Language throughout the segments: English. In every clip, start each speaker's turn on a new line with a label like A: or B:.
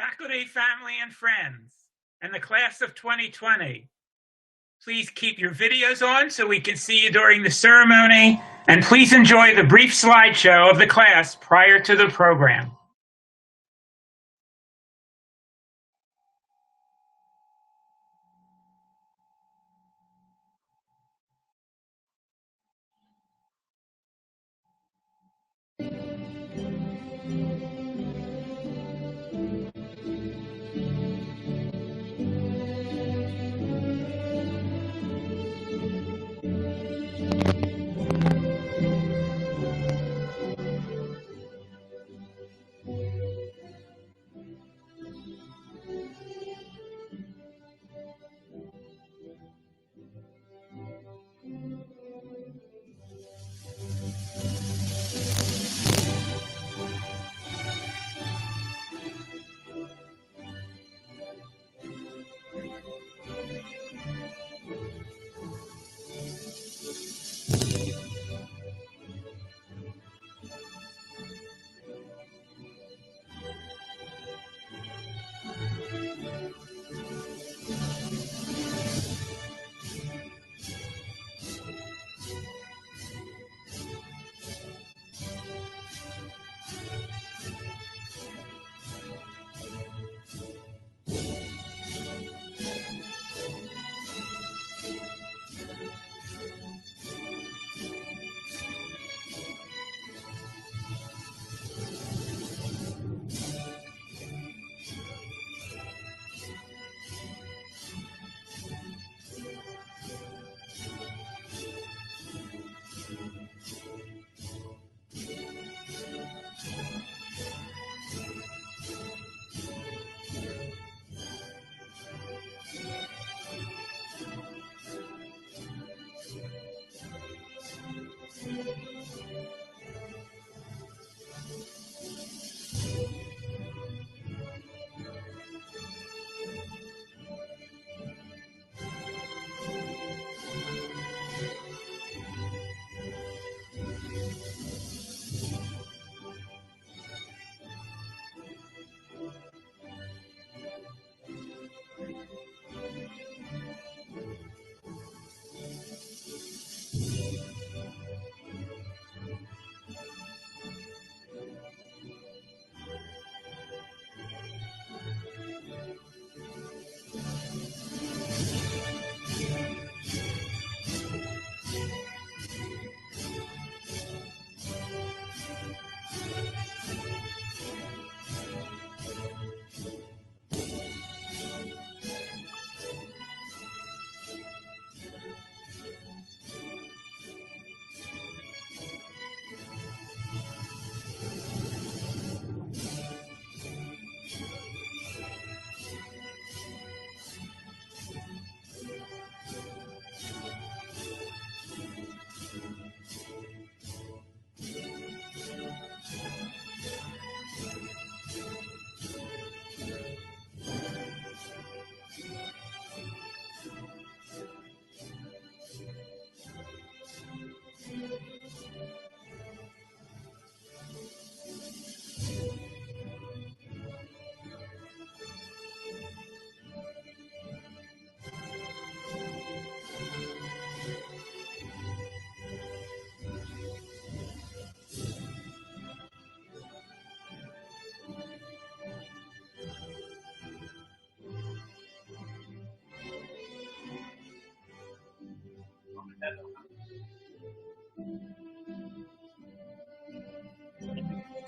A: Faculty, family, and friends, and the class of 2020. Please keep your videos on so we can see you during the ceremony, and please enjoy the brief slideshow of the class prior to the program.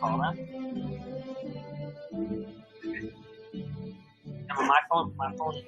B: Call that? And my phone.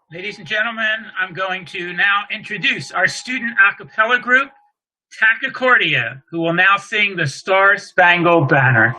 A: Ladies and gentlemen, I'm going to now introduce our student a cappella group, Tachycardia, who will now sing the Star Spangled Banner.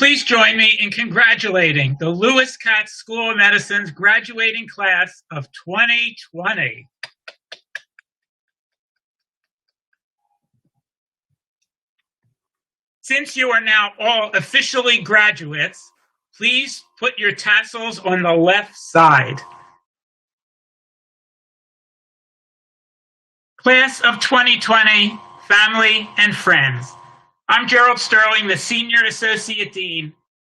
A: Please join me in congratulating the Lewis Katz School of Medicine's graduating class of 2020. Since you are now all officially graduates, please put your tassels on the left side. Class of 2020, family and friends. I'm Gerald Sterling, the Senior Associate Dean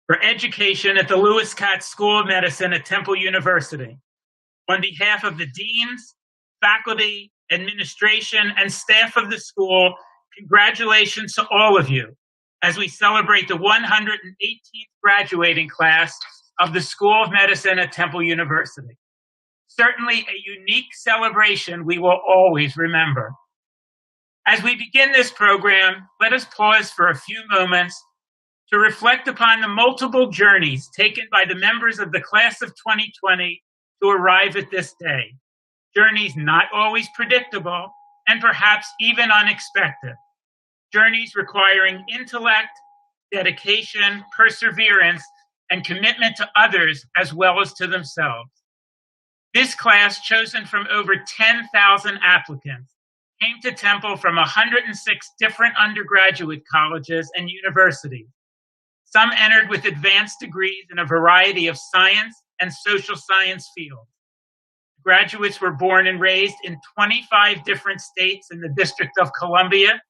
A: for Education at the Lewis Katz School of Medicine at Temple University. On behalf of the deans, faculty, administration, and staff of the school, congratulations to all of you as we celebrate the 118th graduating class of the School of Medicine at Temple University. Certainly a unique celebration we will always remember. As we begin this program, let us pause for a few moments to reflect upon the multiple journeys taken by the members of the class of 2020 to arrive at this day. Journeys not always predictable and perhaps even unexpected. Journeys requiring intellect, dedication, perseverance, and commitment to others as well as to themselves. This class, chosen from over 10,000 applicants, came to Temple from 106 different undergraduate colleges and universities. Some entered with advanced degrees in a variety of science and social science fields. Graduates were born and raised in 25 different states in the District of Columbia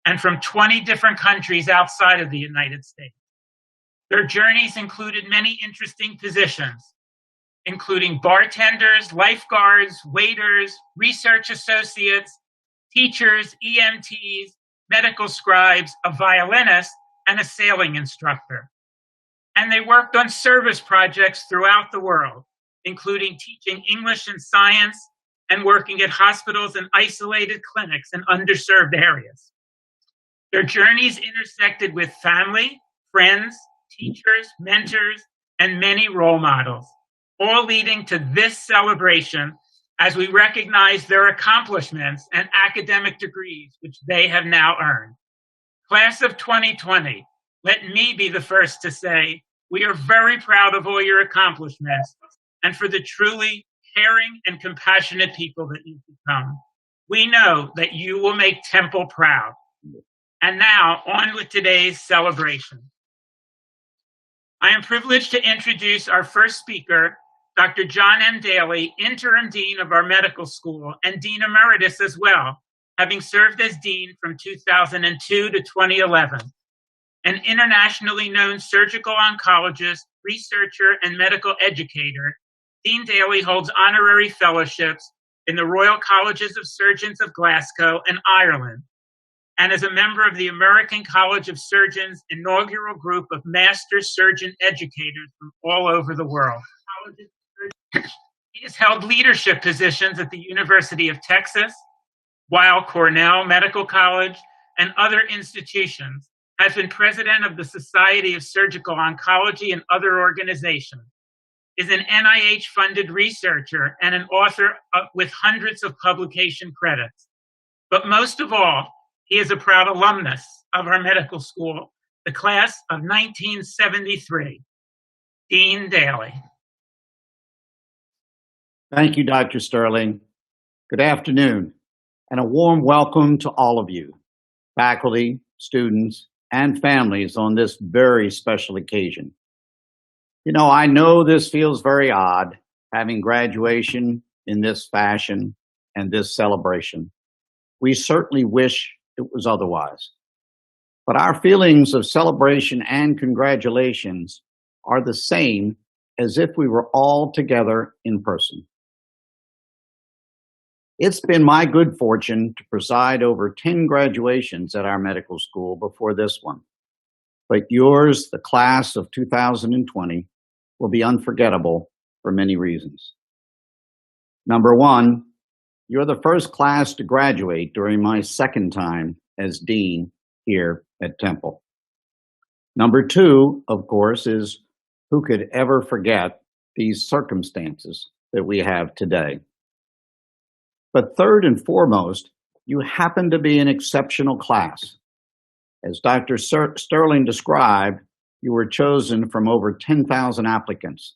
A: and from 20 different countries outside of the United States. Their journeys included many interesting positions, including bartenders, lifeguards, waiters, research associates, teachers, EMTs, medical scribes, a violinist, and a sailing instructor. And they worked on service projects throughout the world, including teaching English and science and working at hospitals and isolated clinics in underserved areas. Their journeys intersected with family, friends, teachers, mentors, and many role models, all leading to this celebration as we recognize their accomplishments and academic degrees, which they have now earned. Class of 2020, let me be the first to say, we are very proud of all your accomplishments and for the truly caring and compassionate people that you've become. We know that you will make Temple proud. And now, on with today's celebration. I am privileged to introduce our first speaker, Dr. John M. Daly, Interim Dean of our medical school and Dean Emeritus as well, having served as Dean from 2002 to 2011. An internationally known surgical oncologist, researcher, and medical educator, Dean Daly holds honorary fellowships in the Royal Colleges of Surgeons of Glasgow and Ireland, and is a member of the American College of Surgeons' inaugural group of master surgeon educators from all over the world. He has held leadership positions at the University of Texas, Weill Cornell Medical College, and other institutions, has been president of the Society of Surgical Oncology and other organizations, is an NIH-funded researcher and an author with hundreds of publication credits. But most of all, he is a proud alumnus of our medical school, the class of 1973. Dean Daly.
B: Thank you, Dr. Sterling. Good afternoon, and a warm welcome to all of you, faculty, students, and families on this very special occasion. You know, I know this feels very odd, having graduation in this fashion and this celebration. We certainly wish it was otherwise. But our feelings of celebration and congratulations are the same as if we were all together in person. It's been my good fortune to preside over 10 graduations at our medical school before this one. But yours, the class of 2020, will be unforgettable for many reasons. Number one, you're the first class to graduate during my second time as dean here at Temple. Number two, of course, is who could ever forget these circumstances that we have today? But third and foremost, you happen to be an exceptional class. As Dr. Sterling described, you were chosen from over 10,000 applicants,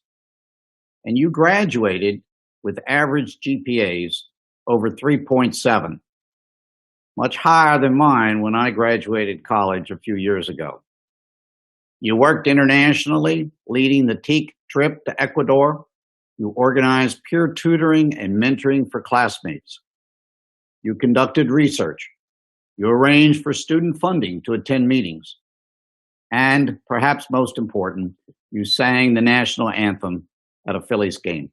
B: and you graduated with average GPAs over 3.7, much higher than mine when I graduated college a few years ago. You worked internationally, leading the TEAC trip to Ecuador. You organized peer tutoring and mentoring for classmates. You conducted research. You arranged for student funding to attend meetings. And perhaps most important, you sang the national anthem at a Phillies game.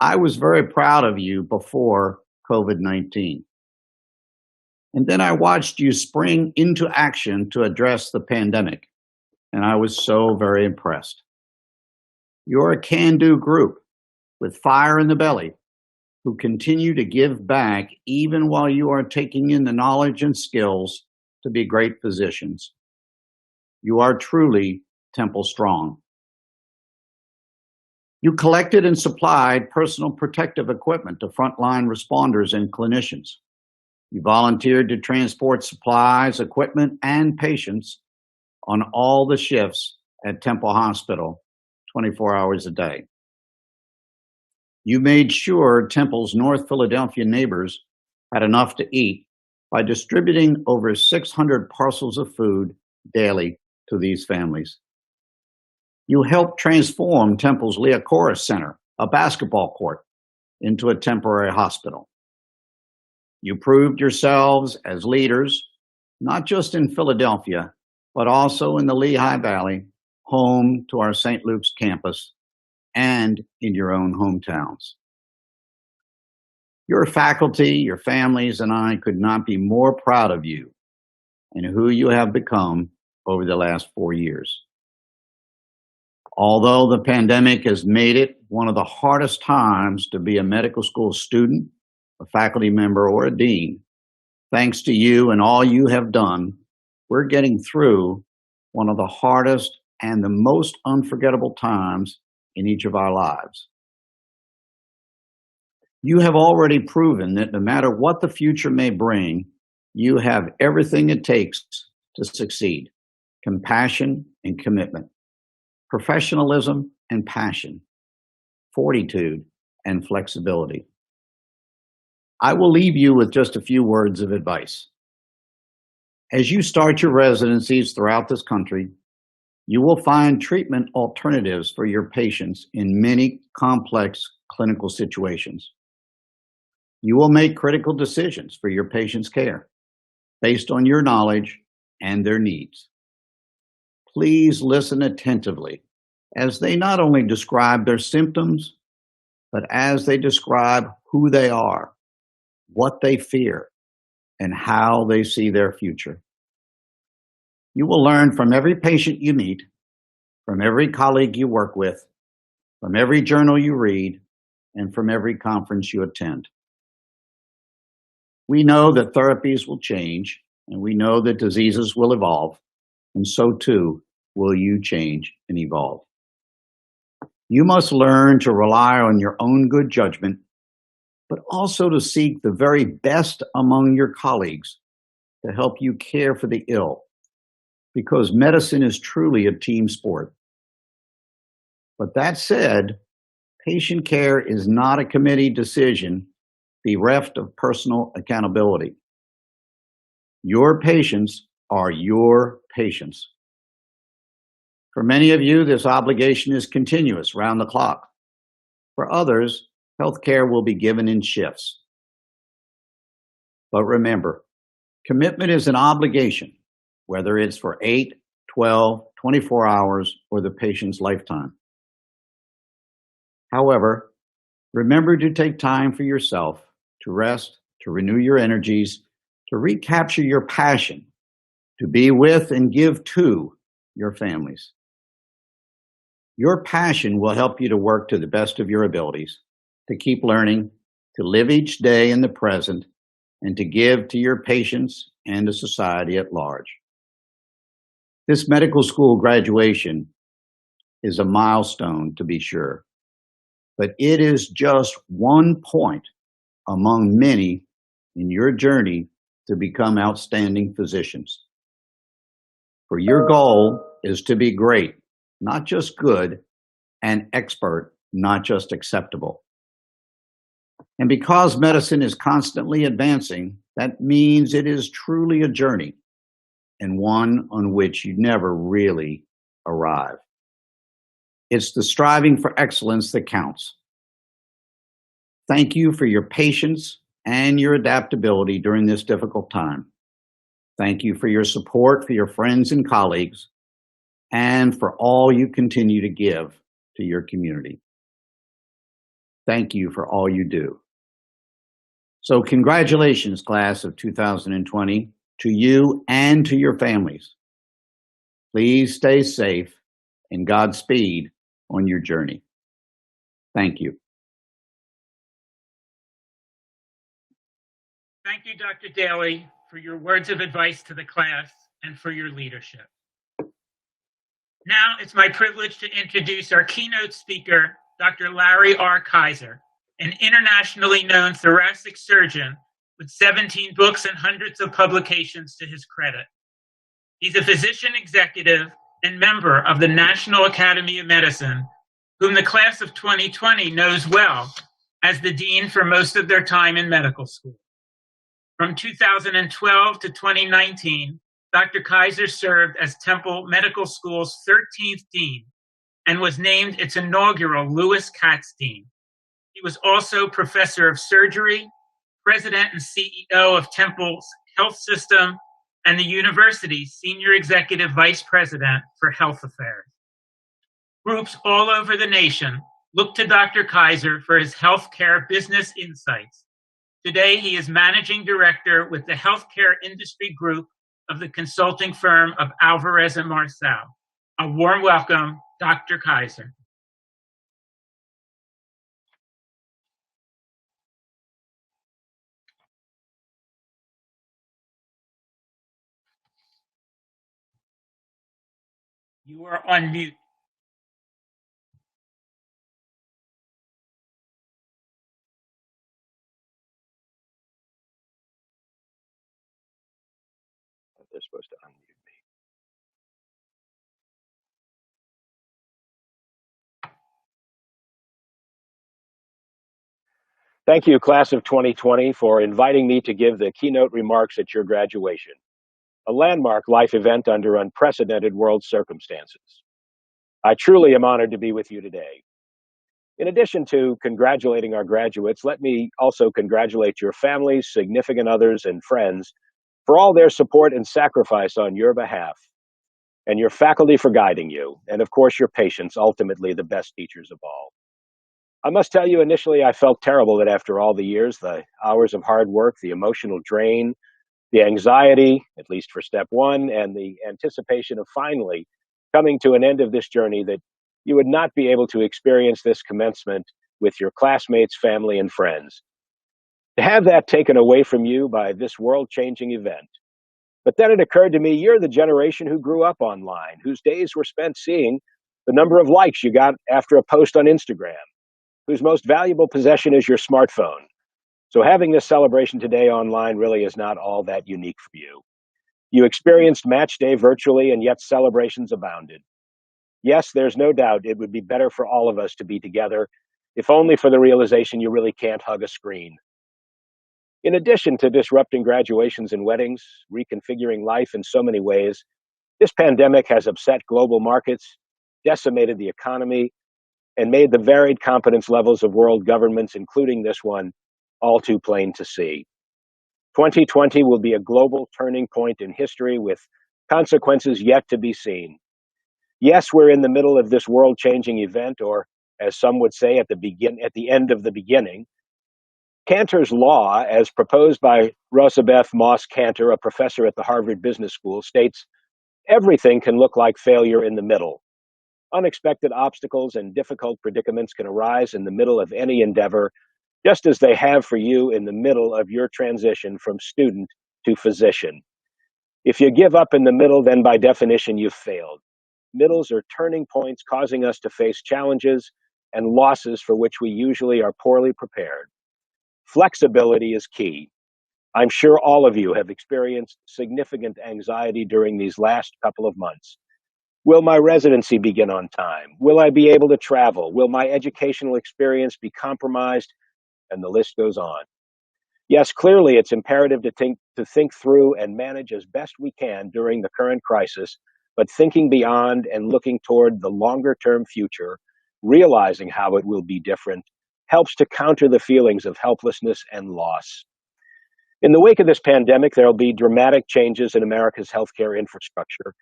B: I was very proud of you before COVID-19. And then I watched you spring into action to address the pandemic, and I was so very impressed. You're a can-do group with fire in the belly who continue to give back even while you are taking in the knowledge and skills to be great physicians. You are truly Temple strong. You collected and supplied personal protective equipment to frontline responders and clinicians. You volunteered to transport supplies, equipment, and patients on all the shifts at Temple Hospital, 24 hours a day. You made sure Temple's North Philadelphia neighbors had enough to eat by distributing over 600 parcels of food daily to these families. You helped transform Temple's Leocoris Center, a basketball court, into a temporary hospital. You proved yourselves as leaders, not just in Philadelphia, but also in the Lehigh Valley, home to our St. Luke's campus, and in your own hometowns. Your faculty, your families, and I could not be more proud of you and who you have become over the last 4 years. Although the pandemic has made it one of the hardest times to be a medical school student, a faculty member, or a dean, thanks to you and all you have done, we're getting through one of the hardest and the most unforgettable times in each of our lives. You have already proven that no matter what the future may bring, you have everything it takes to succeed: compassion and commitment, professionalism and passion, fortitude and flexibility. I will leave you with just a few words of advice. As you start your residencies throughout this country, you will find treatment alternatives for your patients in many complex clinical situations. You will make critical decisions for your patients' care based on your knowledge and their needs. Please listen attentively as they not only describe their symptoms, but as they describe who they are, what they fear, and how they see their future. You will learn from every patient you meet, from every colleague you work with, from every journal you read, and from every conference you attend. We know that therapies will change, and we know that diseases will evolve, and so too will you change and evolve. You must learn to rely on your own good judgment, but also to seek the very best among your colleagues to help you care for the ill, because medicine is truly a team sport. But that said, patient care is not a committee decision bereft of personal accountability. Your patients are your patients. For many of you, this obligation is continuous, round the clock. For others, healthcare will be given in shifts. But remember, commitment is an obligation, whether it's for 8, 12, 24 hours, or the patient's lifetime. However, remember to take time for yourself, to rest, to renew your energies, to recapture your passion, to be with and give to your families. Your passion will help you to work to the best of your abilities, to keep learning, to live each day in the present, and to give to your patients and to society at large. This medical school graduation is a milestone, to be sure, but it is just one point among many in your journey to become outstanding physicians. For your goal is to be great, not just good, and expert, not just acceptable. And because medicine is constantly advancing, that means it is truly a journey, and one on which you never really arrive. It's the striving for excellence that counts. Thank you for your patience and your adaptability during this difficult time. Thank you for your support for your friends and colleagues, and for all you continue to give to your community. Thank you for all you do. So congratulations, class of 2020, to you and to your families. Please stay safe and Godspeed on your journey. Thank you.
A: Thank you, Dr. Daly, for your words of advice to the class and for your leadership. Now it's my privilege to introduce our keynote speaker, Dr. Larry R. Kaiser, an internationally known thoracic surgeon with 17 books and hundreds of publications to his credit. He's a physician executive and member of the National Academy of Medicine, whom the class of 2020 knows well as the dean for most of their time in medical school. From 2012 to 2019, Dr. Kaiser served as Temple Medical School's 13th dean and was named its inaugural Lewis Katz Dean. He was also professor of surgery, president and CEO of Temple's health system, and the university's senior executive vice president for health affairs. Groups all over the nation look to Dr. Kaiser for his healthcare business insights. Today, he is managing director with the healthcare industry group of the consulting firm of Alvarez and Marsal. A warm welcome, Dr. Kaiser. You are on mute.
C: They're supposed to unmute me. Thank you, class of 2020, for inviting me to give the keynote remarks at your graduation, a landmark life event under unprecedented world circumstances. I truly am honored to be with you today. In addition to congratulating our graduates, let me also congratulate your families, significant others, and friends for all their support and sacrifice on your behalf, and your faculty for guiding you, and of course your patients, ultimately the best teachers of all. I must tell you, initially I felt terrible that after all the years, the hours of hard work, the emotional drain, the anxiety, at least for step one, and the anticipation of finally coming to an end of this journey, that you would not be able to experience this commencement with your classmates, family, and friends. To have that taken away from you by this world-changing event. But then it occurred to me, you're the generation who grew up online, whose days were spent seeing the number of likes you got after a post on Instagram, whose most valuable possession is your smartphone. So having this celebration today online really is not all that unique for you. You experienced match day virtually, and yet celebrations abounded. Yes, there's no doubt it would be better for all of us to be together, if only for the realization you really can't hug a screen. In addition to disrupting graduations and weddings, reconfiguring life in so many ways, this pandemic has upset global markets, decimated the economy, and made the varied competence levels of world governments, including this one, all too plain to see. 2020 will be a global turning point in history with consequences yet to be seen. Yes, we're in the middle of this world-changing event, or as some would say, at the end of the beginning. Cantor's law, as proposed by Rosabeth Moss Cantor, a professor at the Harvard Business School, states everything can look like failure in the middle. Unexpected obstacles and difficult predicaments can arise in the middle of any endeavor, just as they have for you in the middle of your transition from student to physician. If you give up in the middle, then by definition, you've failed. Middles are turning points causing us to face challenges and losses for which we usually are poorly prepared. Flexibility is key. I'm sure all of you have experienced significant anxiety during these last couple of months. Will my residency begin on time? Will I be able to travel? Will my educational experience be compromised? And the list goes on. Yes, clearly it's imperative to think through and manage as best we can during the current crisis, but thinking beyond and looking toward the longer-term future, realizing how it will be different, helps to counter the feelings of helplessness and loss. In the wake of this pandemic, there will be dramatic changes in America's healthcare infrastructure,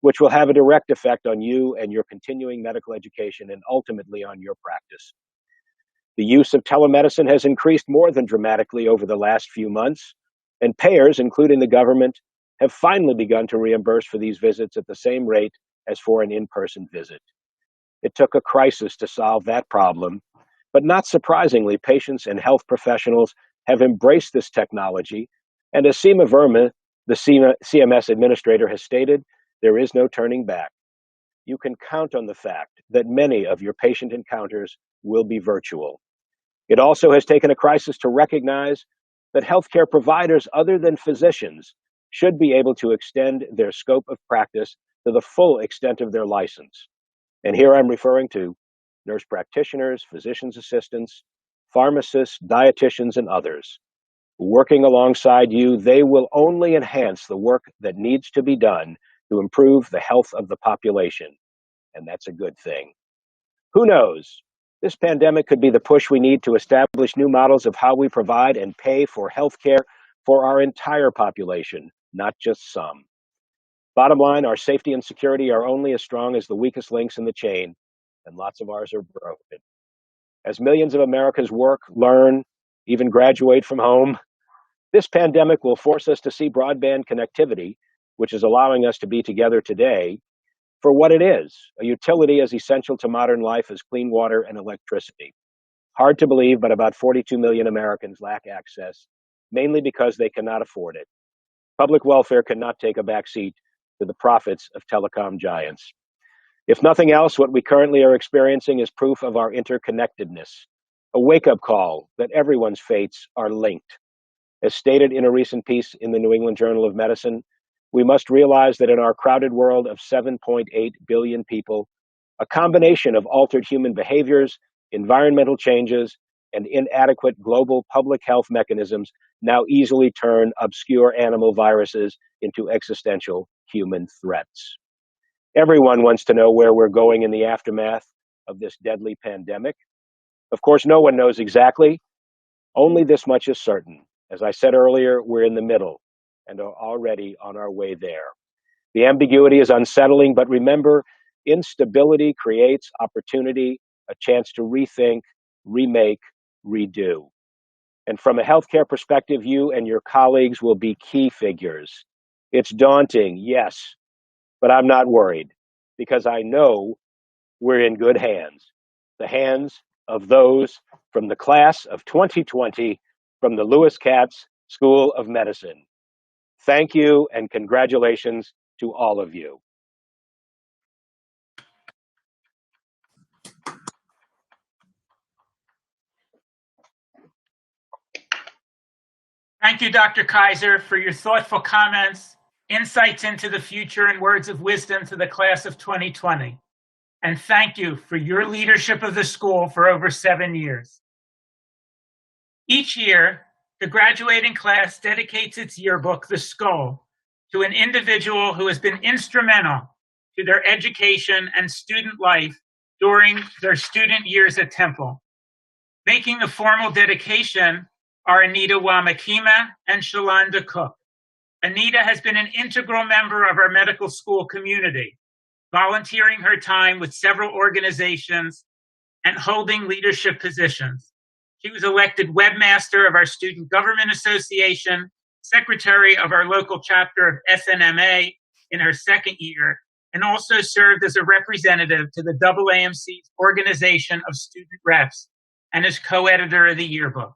C: which will have a direct effect on you and your continuing medical education and ultimately on your practice. The use of telemedicine has increased more than dramatically over the last few months, and payers, including the government, have finally begun to reimburse for these visits at the same rate as for an in-person visit. It took a crisis to solve that problem, but not surprisingly, patients and health professionals have embraced this technology, and as Seema Verma, the CMS administrator, has stated, there is no turning back. You can count on the fact that many of your patient encounters will be virtual. It also has taken a crisis to recognize that healthcare providers other than physicians should be able to extend their scope of practice to the full extent of their license. And here I'm referring to nurse practitioners, physician's assistants, pharmacists, dietitians, and others. Working alongside you, they will only enhance the work that needs to be done to improve the health of the population. And that's a good thing. Who knows? This pandemic could be the push we need to establish new models of how we provide and pay for healthcare for our entire population, not just some. Bottom line, our safety and security are only as strong as the weakest links in the chain, and lots of ours are broken. As millions of Americans work, learn, even graduate from home, this pandemic will force us to see broadband connectivity, which is allowing us to be together today, for what it is, a utility as essential to modern life as clean water and electricity. Hard to believe, but about 42 million Americans lack access, mainly because they cannot afford it. Public welfare cannot take a backseat to the profits of telecom giants. If nothing else, what we currently are experiencing is proof of our interconnectedness, a wake-up call that everyone's fates are linked. As stated in a recent piece in the New England Journal of Medicine, we must realize that in our crowded world of 7.8 billion people, a combination of altered human behaviors, environmental changes, and inadequate global public health mechanisms now easily turn obscure animal viruses into existential human threats. Everyone wants to know where we're going in the aftermath of this deadly pandemic. Of course, no one knows exactly. Only this much is certain. As I said earlier, we're in the middle and are already on our way there. The ambiguity is unsettling, but remember, instability creates opportunity, a chance to rethink, remake, redo. And from a healthcare perspective, you and your colleagues will be key figures. It's daunting, yes, but I'm not worried because I know we're in good hands. The hands of those from the class of 2020 from the Lewis Katz School of Medicine. Thank you and congratulations to all of you.
A: Thank you, Dr. Kaiser, for your thoughtful comments insights into the future, and words of wisdom to the class of 2020. And thank you for your leadership of the school for over 7 years. Each year, the graduating class dedicates its yearbook, The Skull, to an individual who has been instrumental to their education and student life during their student years at Temple. Making the formal dedication are Anita Wamakima and Shalonda Cook. Anita has been an integral member of our medical school community, volunteering her time with several organizations and holding leadership positions. She was elected webmaster of our Student Government Association, secretary of our local chapter of SNMA in her second year, and also served as a representative to the AAMC's Organization of Student Reps and as co-editor of the yearbook.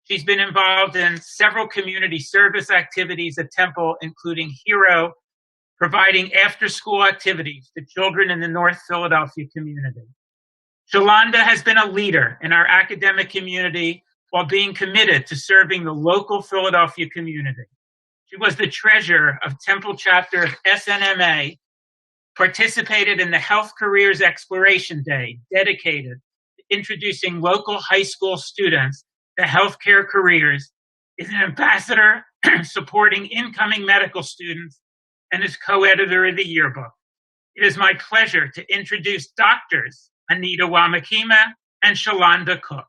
A: She's been involved in several community service activities at Temple, including HERO, providing after-school activities to children in the North Philadelphia community. Shalonda has been a leader in our academic community while being committed to serving the local Philadelphia community. She was the treasurer of Temple chapter of SNMA, participated in the Health Careers Exploration Day, dedicated to introducing local high school students to healthcare careers, is an ambassador supporting incoming medical students, and is co-editor of the yearbook. It is my pleasure to introduce Doctors Anita Wamakima and Shalonda Cook.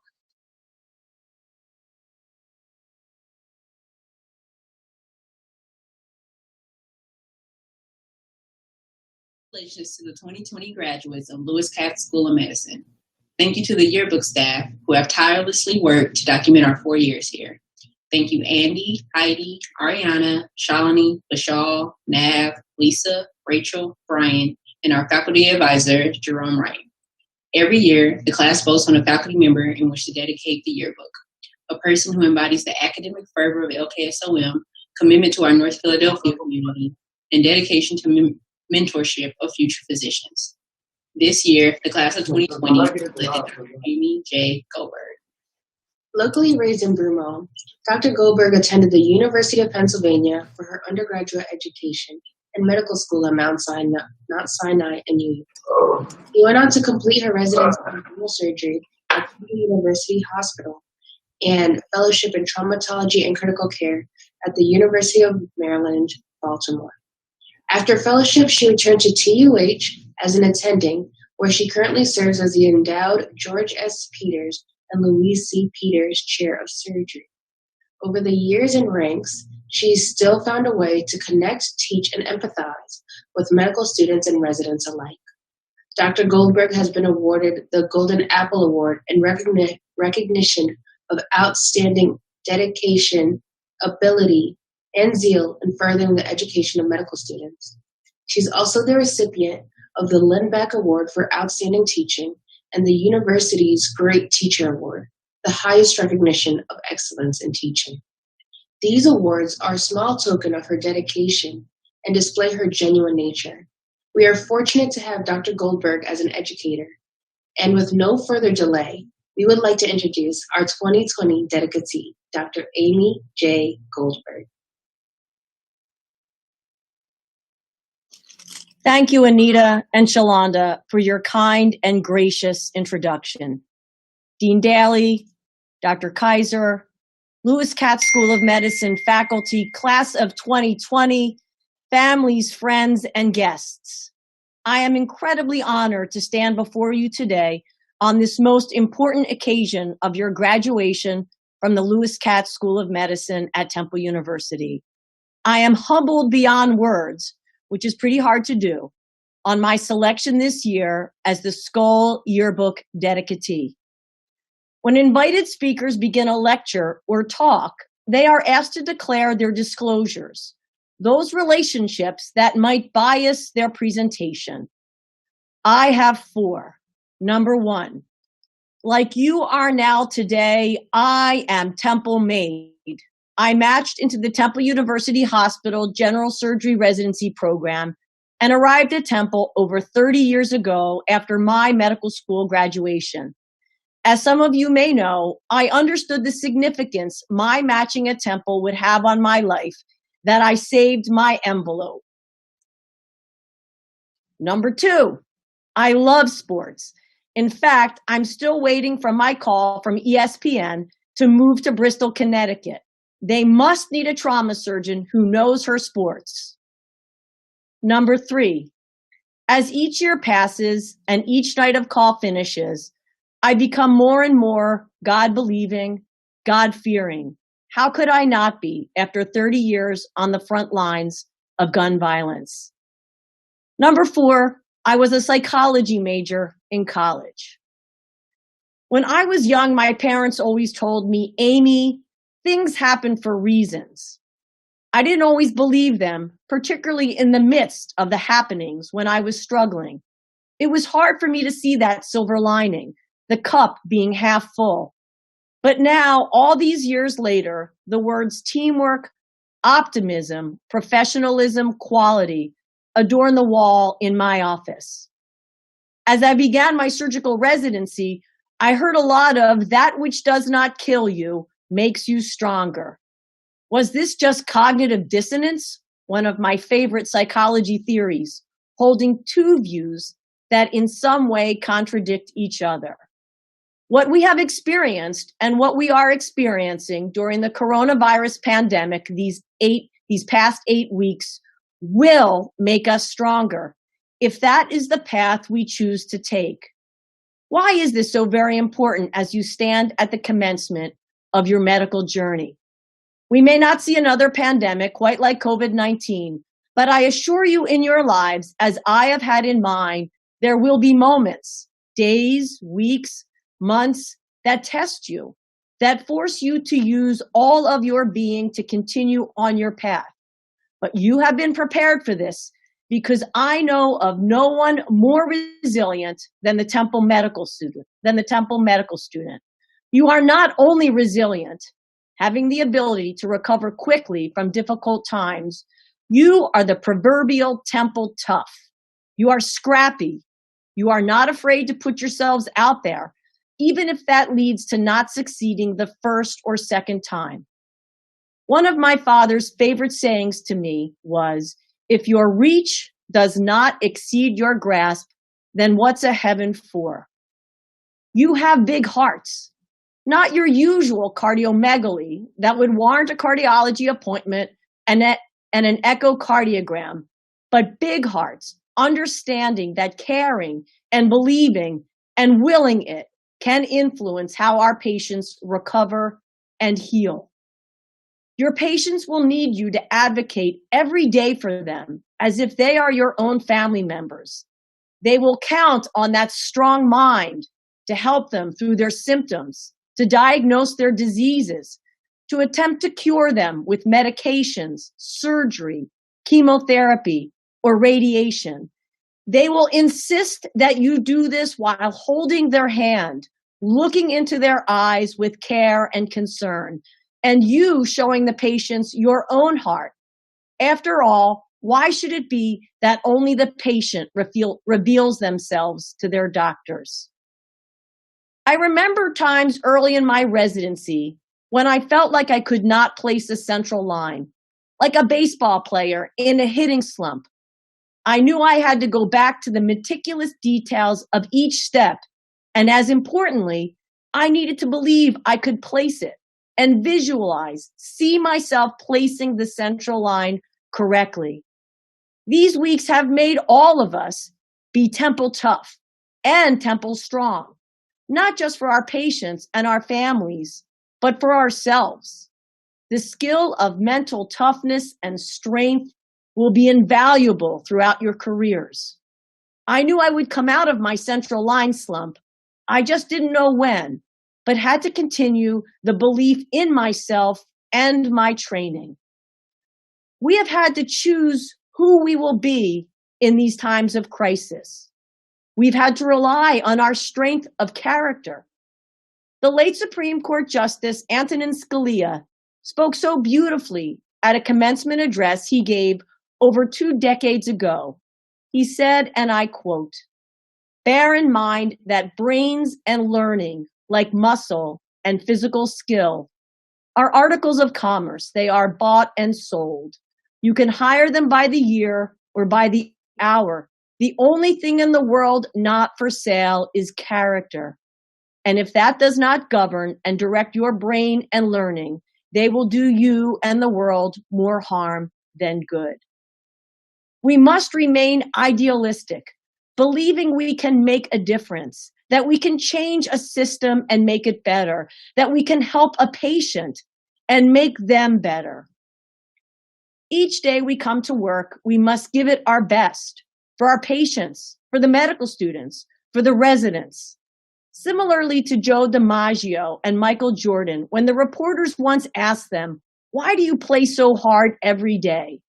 D: Congratulations to the 2020 graduates of Lewis Katz School of Medicine. Thank you to the yearbook staff who have tirelessly worked to document our 4 years here. Thank you, Andy, Heidi, Ariana, Shalini, Vishal, Nav, Lisa, Rachel, Brian, and our faculty advisor, Jerome Wright. Every year, the class votes on a faculty member in which to dedicate the yearbook, a person who embodies the academic fervor of LKSOM, commitment to our North Philadelphia community, and dedication to mentorship of future physicians. This year, the class of 2020 was led by Dr. Amy J. Goldberg.
E: Locally raised in Broomall, Dr. Goldberg attended the University of Pennsylvania for her undergraduate education and medical school at Mount Sinai in New York. She went on to complete her residency in general surgery at the University Hospital and fellowship in traumatology and critical care at the University of Maryland, Baltimore. After fellowship, she returned to TUH as an attending, where she currently serves as the endowed George S. Peters and Louise C. Peters Chair of Surgery. Over the years in ranks, she's still found a way to connect, teach, and empathize with medical students and residents alike. Dr. Goldberg has been awarded the Golden Apple Award in recognition of outstanding dedication, ability, and zeal in furthering the education of medical students. She's also the recipient of the Lindback Award for Outstanding Teaching and the university's Great Teacher Award, the highest recognition of excellence in teaching. These awards are a small token of her dedication and display her genuine nature. We are fortunate to have Dr. Goldberg as an educator, and with no further delay, we would like to introduce our 2020 dedicatee, Dr. Amy J. Goldberg.
F: Thank you, Anita and Shalonda, for your kind and gracious introduction. Dean Daly, Dr. Kaiser, Lewis Katz School of Medicine faculty, class of 2020, families, friends, and guests. I am incredibly honored to stand before you today on this most important occasion of your graduation from the Lewis Katz School of Medicine at Temple University. I am humbled beyond words, which is pretty hard to do, on my selection this year as the Skull Yearbook Dedicatee. When invited speakers begin a lecture or talk, they are asked to declare their disclosures, those relationships that might bias their presentation. I have 4. Number 1, like you are now today, I am Temple made. I matched into the Temple University Hospital General Surgery Residency Program and arrived at Temple over 30 years ago after my medical school graduation. As some of you may know, I understood the significance my matching at Temple would have on my life that I saved my envelope. Number 2, I love sports. In fact, I'm still waiting for my call from ESPN to move to Bristol, Connecticut. They must need a trauma surgeon who knows her sports. Number 3, as each year passes and each night of call finishes, I become more and more God-believing, God-fearing. How could I not be after 30 years on the front lines of gun violence? Number 4, I was a psychology major in college. When I was young, my parents always told me, Amy, things happen for reasons. I didn't always believe them, particularly in the midst of the happenings when I was struggling. It was hard for me to see that silver lining, the cup being half full. But now, all these years later, the words teamwork, optimism, professionalism, quality adorn the wall in my office. As I began my surgical residency, I heard a lot of that which does not kill you makes you stronger. Was this just cognitive dissonance? One of my favorite psychology theories, holding two views that in some way contradict each other. What we have experienced and what we are experiencing during the coronavirus pandemic these past 8 weeks will make us stronger if that is the path we choose to take. Why is this so very important as you stand at the commencement of your medical journey? We may not see another pandemic quite like COVID-19, but I assure you in your lives, as I have had in mine, there will be moments, days, weeks, months that test you, that force you to use all of your being to continue on your path. But you have been prepared for this because I know of no one more resilient than the Temple medical student. You are not only resilient, having the ability to recover quickly from difficult times, you are the proverbial Temple tough. You are scrappy. You are not afraid to put yourselves out there, even if that leads to not succeeding the first or second time. One of my father's favorite sayings to me was, if your reach does not exceed your grasp, then what's a heaven for? You have big hearts, not your usual cardiomegaly that would warrant a cardiology appointment and an echocardiogram, but big hearts, understanding that caring and believing and willing it can influence how our patients recover and heal. Your patients will need you to advocate every day for them as if they are your own family members. They will count on that strong mind to help them through their symptoms, to diagnose their diseases, to attempt to cure them with medications, surgery, chemotherapy, or radiation. They will insist that you do this while holding their hand, looking into their eyes with care and concern, and you showing the patients your own heart. After all, why should it be that only the patient reveals themselves to their doctors? I remember times early in my residency when I felt like I could not place a central line, like a baseball player in a hitting slump. I knew I had to go back to the meticulous details of each step, and as importantly, I needed to believe I could place it and visualize, see myself placing the central line correctly. These weeks have made all of us be Temple tough and Temple strong, not just for our patients and our families, but for ourselves. The skill of mental toughness and strength will be invaluable throughout your careers. I knew I would come out of my central line slump. I just didn't know when, but had to continue the belief in myself and my training. We have had to choose who we will be in these times of crisis. We've had to rely on our strength of character. The late Supreme Court Justice Antonin Scalia spoke so beautifully at a commencement address he gave over 2 decades ago. He said, and I quote, "Bear in mind that brains and learning, like muscle and physical skill, are articles of commerce. They are bought and sold. You can hire them by the year or by the hour. The only thing in the world not for sale is character. And if that does not govern and direct your brain and learning, they will do you and the world more harm than good. We must remain idealistic, believing we can make a difference, that we can change a system and make it better, that we can help a patient and make them better. Each day we come to work, we must give it our best for our patients, for the medical students, for the residents. Similarly to Joe DiMaggio and Michael Jordan, when the reporters once asked them, "Why do you play so hard every day?"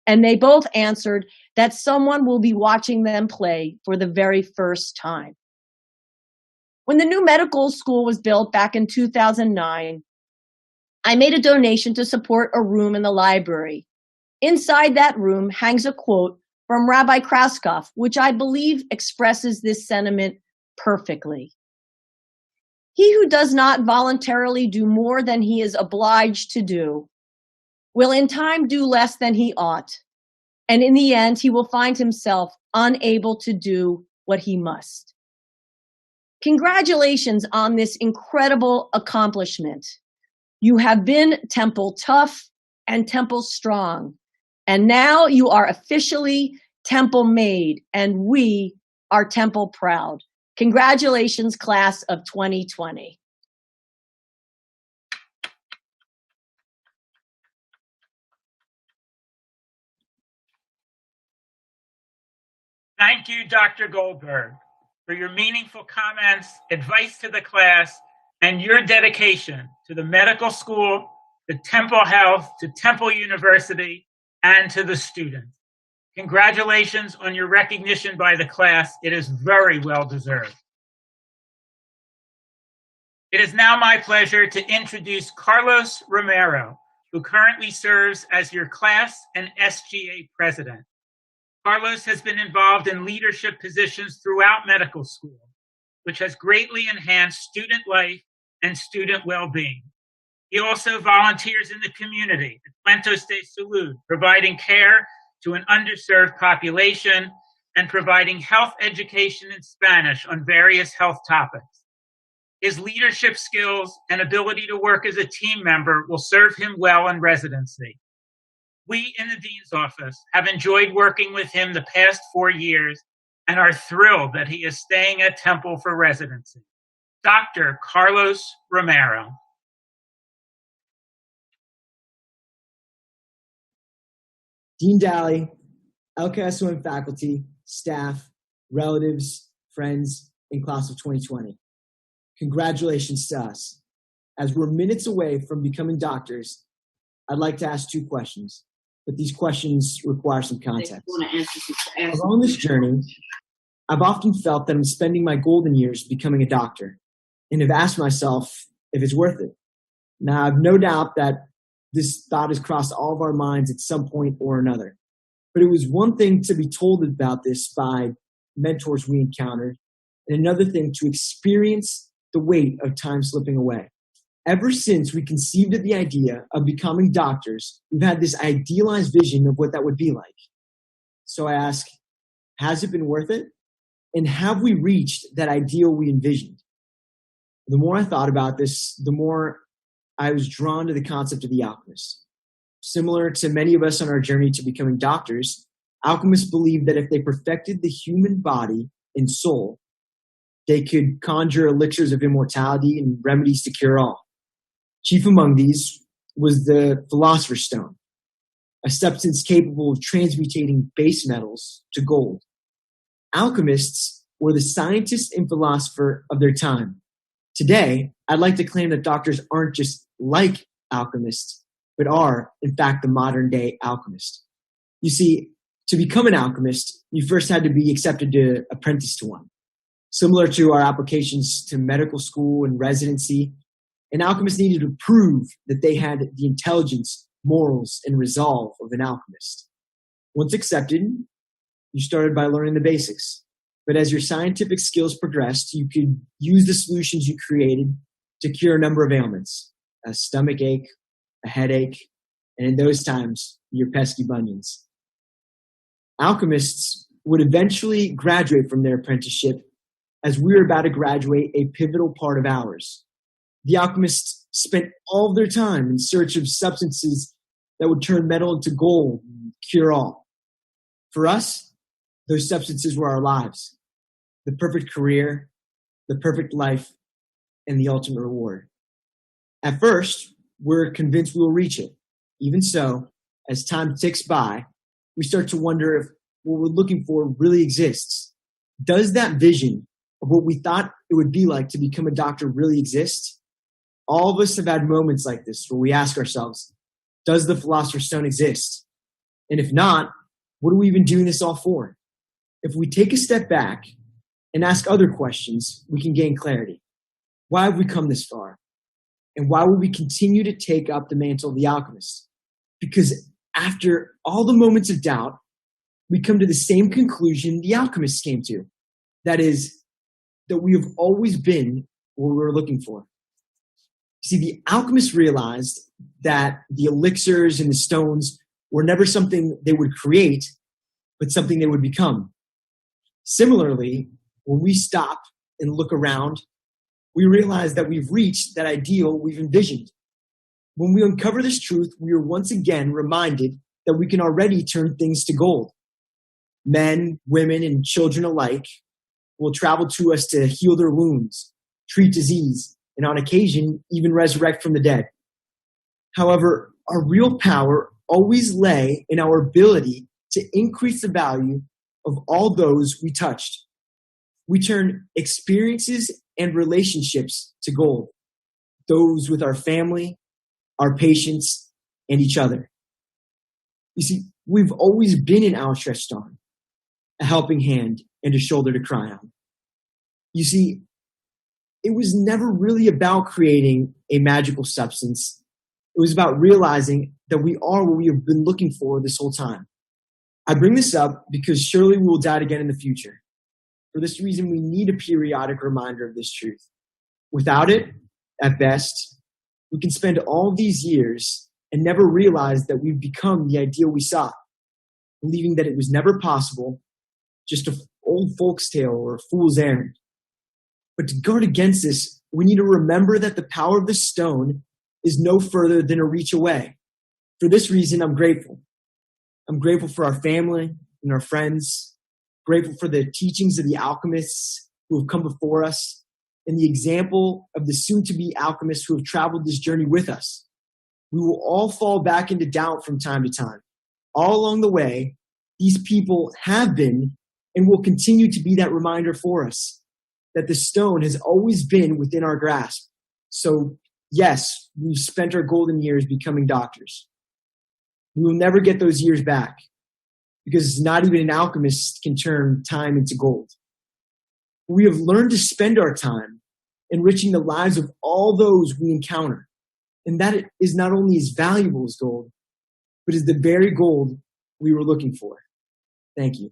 F: And they both answered that someone will be watching them play for the very first time. When the new medical school was built back in 2009, I made a donation to support a room in the library. Inside that room hangs a quote from Rabbi Kraskoff, which I believe expresses this sentiment perfectly. He who does not voluntarily do more than he is obliged to do will in time do less than he ought. And in the end, he will find himself unable to do what he must. Congratulations on this incredible accomplishment. You have been Temple tough and Temple strong. And now you are officially Temple made, and we are Temple proud. Congratulations, class of 2020.
A: Thank you, Dr. Goldberg, for your meaningful comments, advice to the class, and your dedication to the medical school, to Temple Health, to Temple University, and to the students. Congratulations on your recognition by the class. It is very well deserved. It is now my pleasure to introduce Carlos Romero, who currently serves as your class and SGA president. Carlos has been involved in leadership positions throughout medical school, which has greatly enhanced student life and student well-being. He also volunteers in the community at Puentes de Salud, providing care to an underserved population and providing health education in Spanish on various health topics. His leadership skills and ability to work as a team member will serve him well in residency. We in the Dean's office have enjoyed working with him the past 4 years and are thrilled that he is staying at Temple for residency. Dr. Carlos Romero.
G: Dean Daly, LKSOM faculty, staff, relatives, friends, and class of 2020. Congratulations to us. As we're minutes away from becoming doctors, I'd like to ask 2 questions, but these questions require some context. Along this journey, I've often felt that I'm spending my golden years becoming a doctor and have asked myself if it's worth it. Now, I've no doubt that this thought has crossed all of our minds at some point or another. But it was one thing to be told about this by mentors we encountered, and another thing to experience the weight of time slipping away. Ever since we conceived of the idea of becoming doctors, we've had this idealized vision of what that would be like. So I ask, has it been worth it? And have we reached that ideal we envisioned? The more I thought about this, the more I was drawn to the concept of the alchemist. Similar to many of us on our journey to becoming doctors, alchemists believed that if they perfected the human body and soul, they could conjure elixirs of immortality and remedies to cure all. Chief among these was the Philosopher's Stone, a substance capable of transmutating base metals to gold. Alchemists were the scientists and philosopher of their time. Today, I'd like to claim that doctors aren't just like alchemists, but are, in fact, the modern-day alchemist. You see, to become an alchemist, you first had to be accepted to apprentice to one. Similar to our applications to medical school and residency, an alchemist needed to prove that they had the intelligence, morals, and resolve of an alchemist. Once accepted, you started by learning the basics. But as your scientific skills progressed, you could use the solutions you created to cure a number of ailments: a stomach ache, a headache, and in those times, your pesky bunions. Alchemists would eventually graduate from their apprenticeship as we were about to graduate a pivotal part of ours. The alchemists spent all of their time in search of substances that would turn metal into gold and cure all. For us, those substances were our lives, the perfect career, the perfect life, and the ultimate reward. At first, we're convinced we will reach it. Even so, as time ticks by, we start to wonder if what we're looking for really exists. Does that vision of what we thought it would be like to become a doctor really exist? All of us have had moments like this where we ask ourselves, does the Philosopher's Stone exist? And if not, what are we even doing this all for? If we take a step back and ask other questions, we can gain clarity. Why have we come this far? And why will we continue to take up the mantle of the alchemist? Because after all the moments of doubt, we come to the same conclusion the alchemists came to. That is, that we have always been what we were looking for. See, the alchemists realized that the elixirs and the stones were never something they would create, but something they would become. Similarly, when we stop and look around, we realize that we've reached that ideal we've envisioned. When we uncover this truth, we are once again reminded that we can already turn things to gold. Men, women, and children alike will travel to us to heal their wounds, treat disease, and on occasion, even resurrect from the dead. However, our real power always lay in our ability to increase the value of all those we touched. We turn experiences and relationships to gold, those with our family, our patients, and each other. You see, we've always been an outstretched arm, a helping hand, and a shoulder to cry on. You see, it was never really about creating a magical substance. It was about realizing that we are what we have been looking for this whole time. I bring this up because surely we will die again in the future. For this reason, we need a periodic reminder of this truth. Without it, at best, we can spend all these years and never realize that we've become the ideal we sought, believing that it was never possible, just an old folk's tale or a fool's errand. But to guard against this, we need to remember that the power of the stone is no further than a reach away. For this reason, I'm grateful. I'm grateful for our family and our friends, grateful for the teachings of the alchemists who have come before us, and the example of the soon-to-be alchemists who have traveled this journey with us. We will all fall back into doubt from time to time. All along the way, these people have been and will continue to be that reminder for us that the stone has always been within our grasp. So, yes, we've spent our golden years becoming doctors. We will never get those years back because not even an alchemist can turn time into gold. We have learned to spend our time enriching the lives of all those we encounter. And that is not only as valuable as gold, but is the very gold we were looking for. Thank you.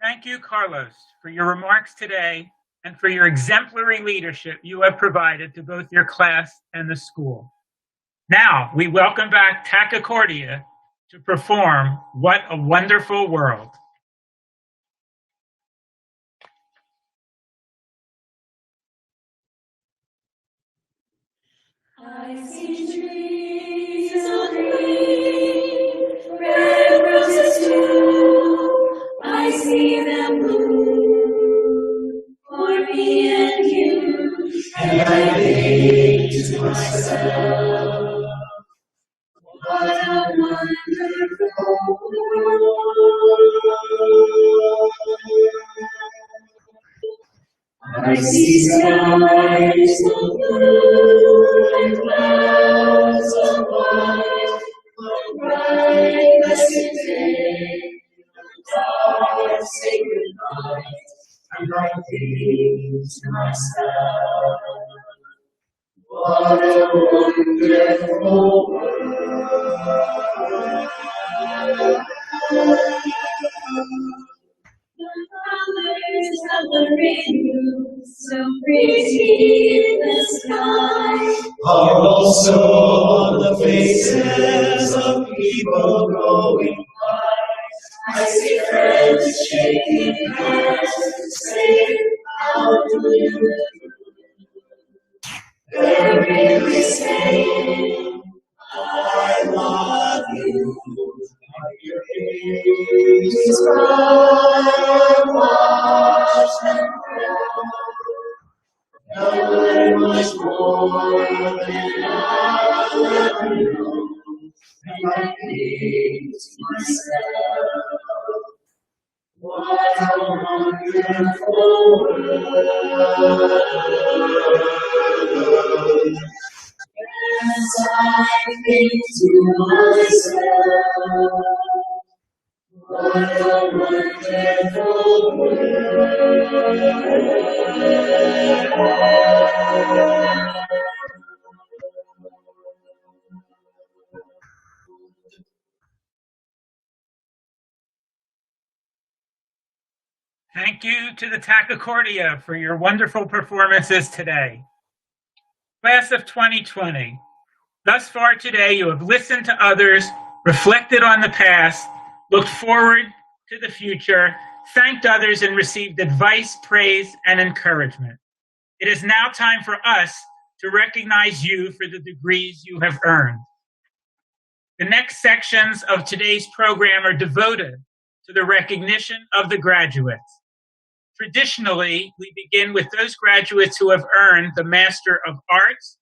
A: Thank you, Carlos, for your remarks today and for your exemplary leadership you have provided to both your class and the school. Now, we welcome back Tachycordia to perform What a Wonderful World.
H: I see trees of green, red roses too. I see them bloom for me and you, and I think to myself, what a wonderful world. I see skies of blue and clouds of white, a bright blessed day, a dark sacred night, and I think to myself, what a wonderful world. also on the faces of people going by. I see friends shaking hands, saying, how do you do? They're really saying, I love you. Your babies cry, wash them down. You're much more than I ever knew. And I think to myself, what a wonderful world. Yes, I think to myself, what a wonderful world.
A: Thank you to the Tachycordia for your wonderful performances today. Class of 2020, thus far today you have listened to others, reflected on the past, looked forward to the future, thanked others, and received advice, praise, and encouragement. It is now time for us to recognize you for the degrees you have earned. The next sections of today's program are devoted to the recognition of the graduates. Traditionally, we begin with those graduates who have earned the Master of Arts,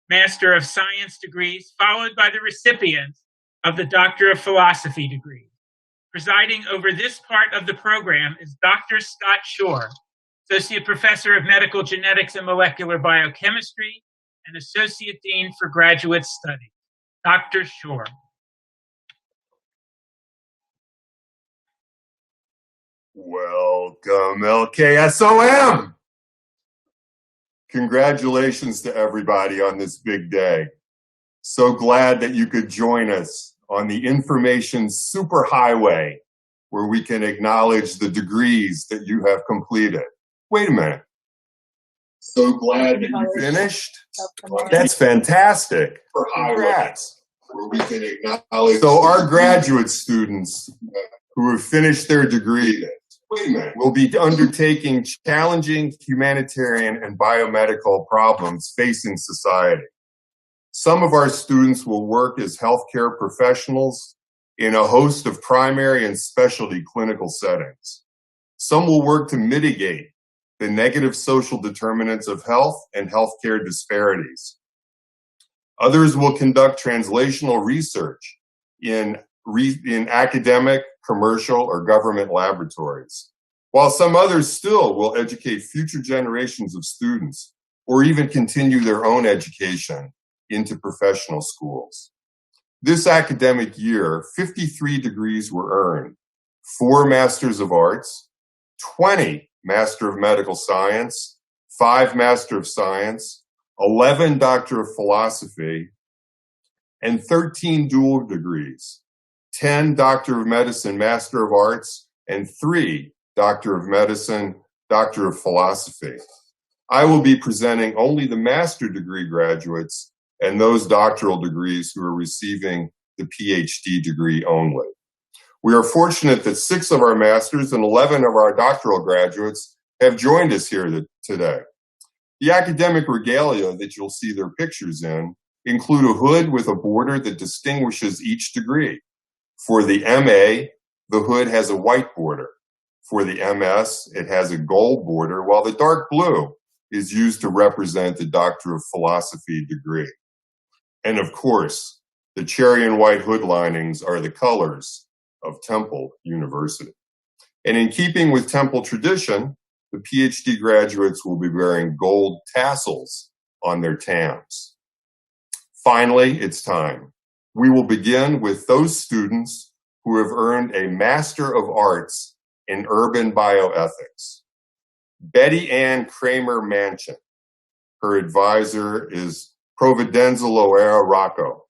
A: Master of Science degrees, followed by the recipients of the Doctor of Philosophy degree. Presiding over this part of the program is Dr. Scott Shore, Associate Professor of Medical Genetics and Molecular Biochemistry and Associate Dean for Graduate Studies. Dr. Shore.
I: Welcome, LKSOM! Congratulations to everybody on this big day. So glad that you could join us on the information superhighway where we can acknowledge the degrees that you have completed. Wait a minute. So glad that you finished? That's fantastic. Congrats. Where we can acknowledge. So our graduate students who have finished their degree will be undertaking challenging humanitarian and biomedical problems facing society. Some of our students will work as healthcare professionals in a host of primary and specialty clinical settings. Some will work to mitigate the negative social determinants of health and healthcare disparities. Others will conduct translational research in academic, commercial, or government laboratories, while some others still will educate future generations of students or even continue their own education into professional schools. This academic year, 53 degrees were earned, 4 Masters of Arts, 20 Master of Medical Science, 5 Master of Science, 11 Doctor of Philosophy, and 13 dual degrees, 10 Doctor of Medicine, Master of Arts, and 3 Doctor of Medicine, Doctor of Philosophy. I will be presenting only the master degree graduates and those doctoral degrees who are receiving the PhD degree only. We are fortunate that 6 of our masters and 11 of our doctoral graduates have joined us here today. The academic regalia that you'll see their pictures in include a hood with a border that distinguishes each degree. For the MA, the hood has a white border. For the MS, it has a gold border, while the dark blue is used to represent the Doctor of Philosophy degree. And of course, the cherry and white hood linings are the colors of Temple University. And in keeping with Temple tradition, the PhD graduates will be wearing gold tassels on their tams. Finally, it's time. We will begin with those students who have earned a Master of Arts in Urban Bioethics. Betty Ann Kramer Manchin. Her advisor is Providenza Loera Rocco.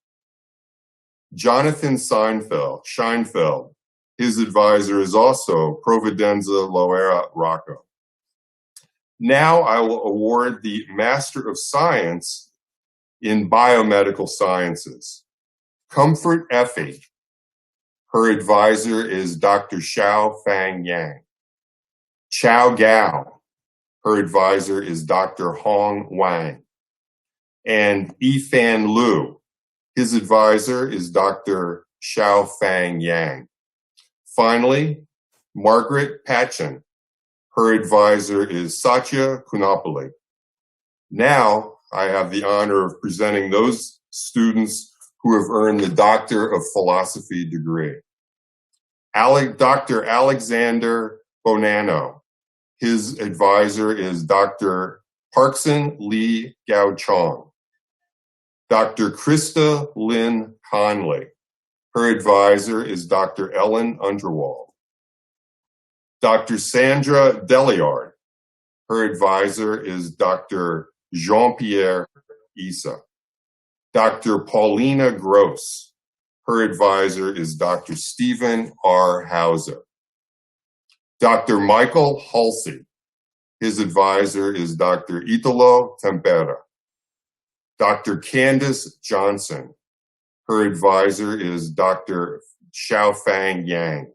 I: Jonathan Scheinfeld. His advisor is also Providenza Loera Rocco. Now I will award the Master of Science in biomedical sciences. Comfort Effie. Her advisor is Dr. Xiao Fang Yang. Chao Gao. Her advisor is Dr. Hong Wang. And Yifan Liu. His advisor is Dr. Xiao Fang Yang. Finally, Margaret Patchen. Her advisor is Satya Kunapali. Now, I have the honor of presenting those students who have earned the Doctor of Philosophy degree. Dr. Alexander Bonanno. His advisor is Dr. Parkson Lee Gao Chong. Dr. Krista Lynn Conley. Her advisor is Dr. Ellen Underwald. Dr. Sandra Deliard. Her advisor is Dr. Jean-Pierre Issa. Dr. Paulina Gross. Her advisor is Dr. Stephen R. Hauser. Dr. Michael Halsey. His advisor is Dr. Italo Tempera. Dr. Candace Johnson. Her advisor is Dr. Xiaofang Yang.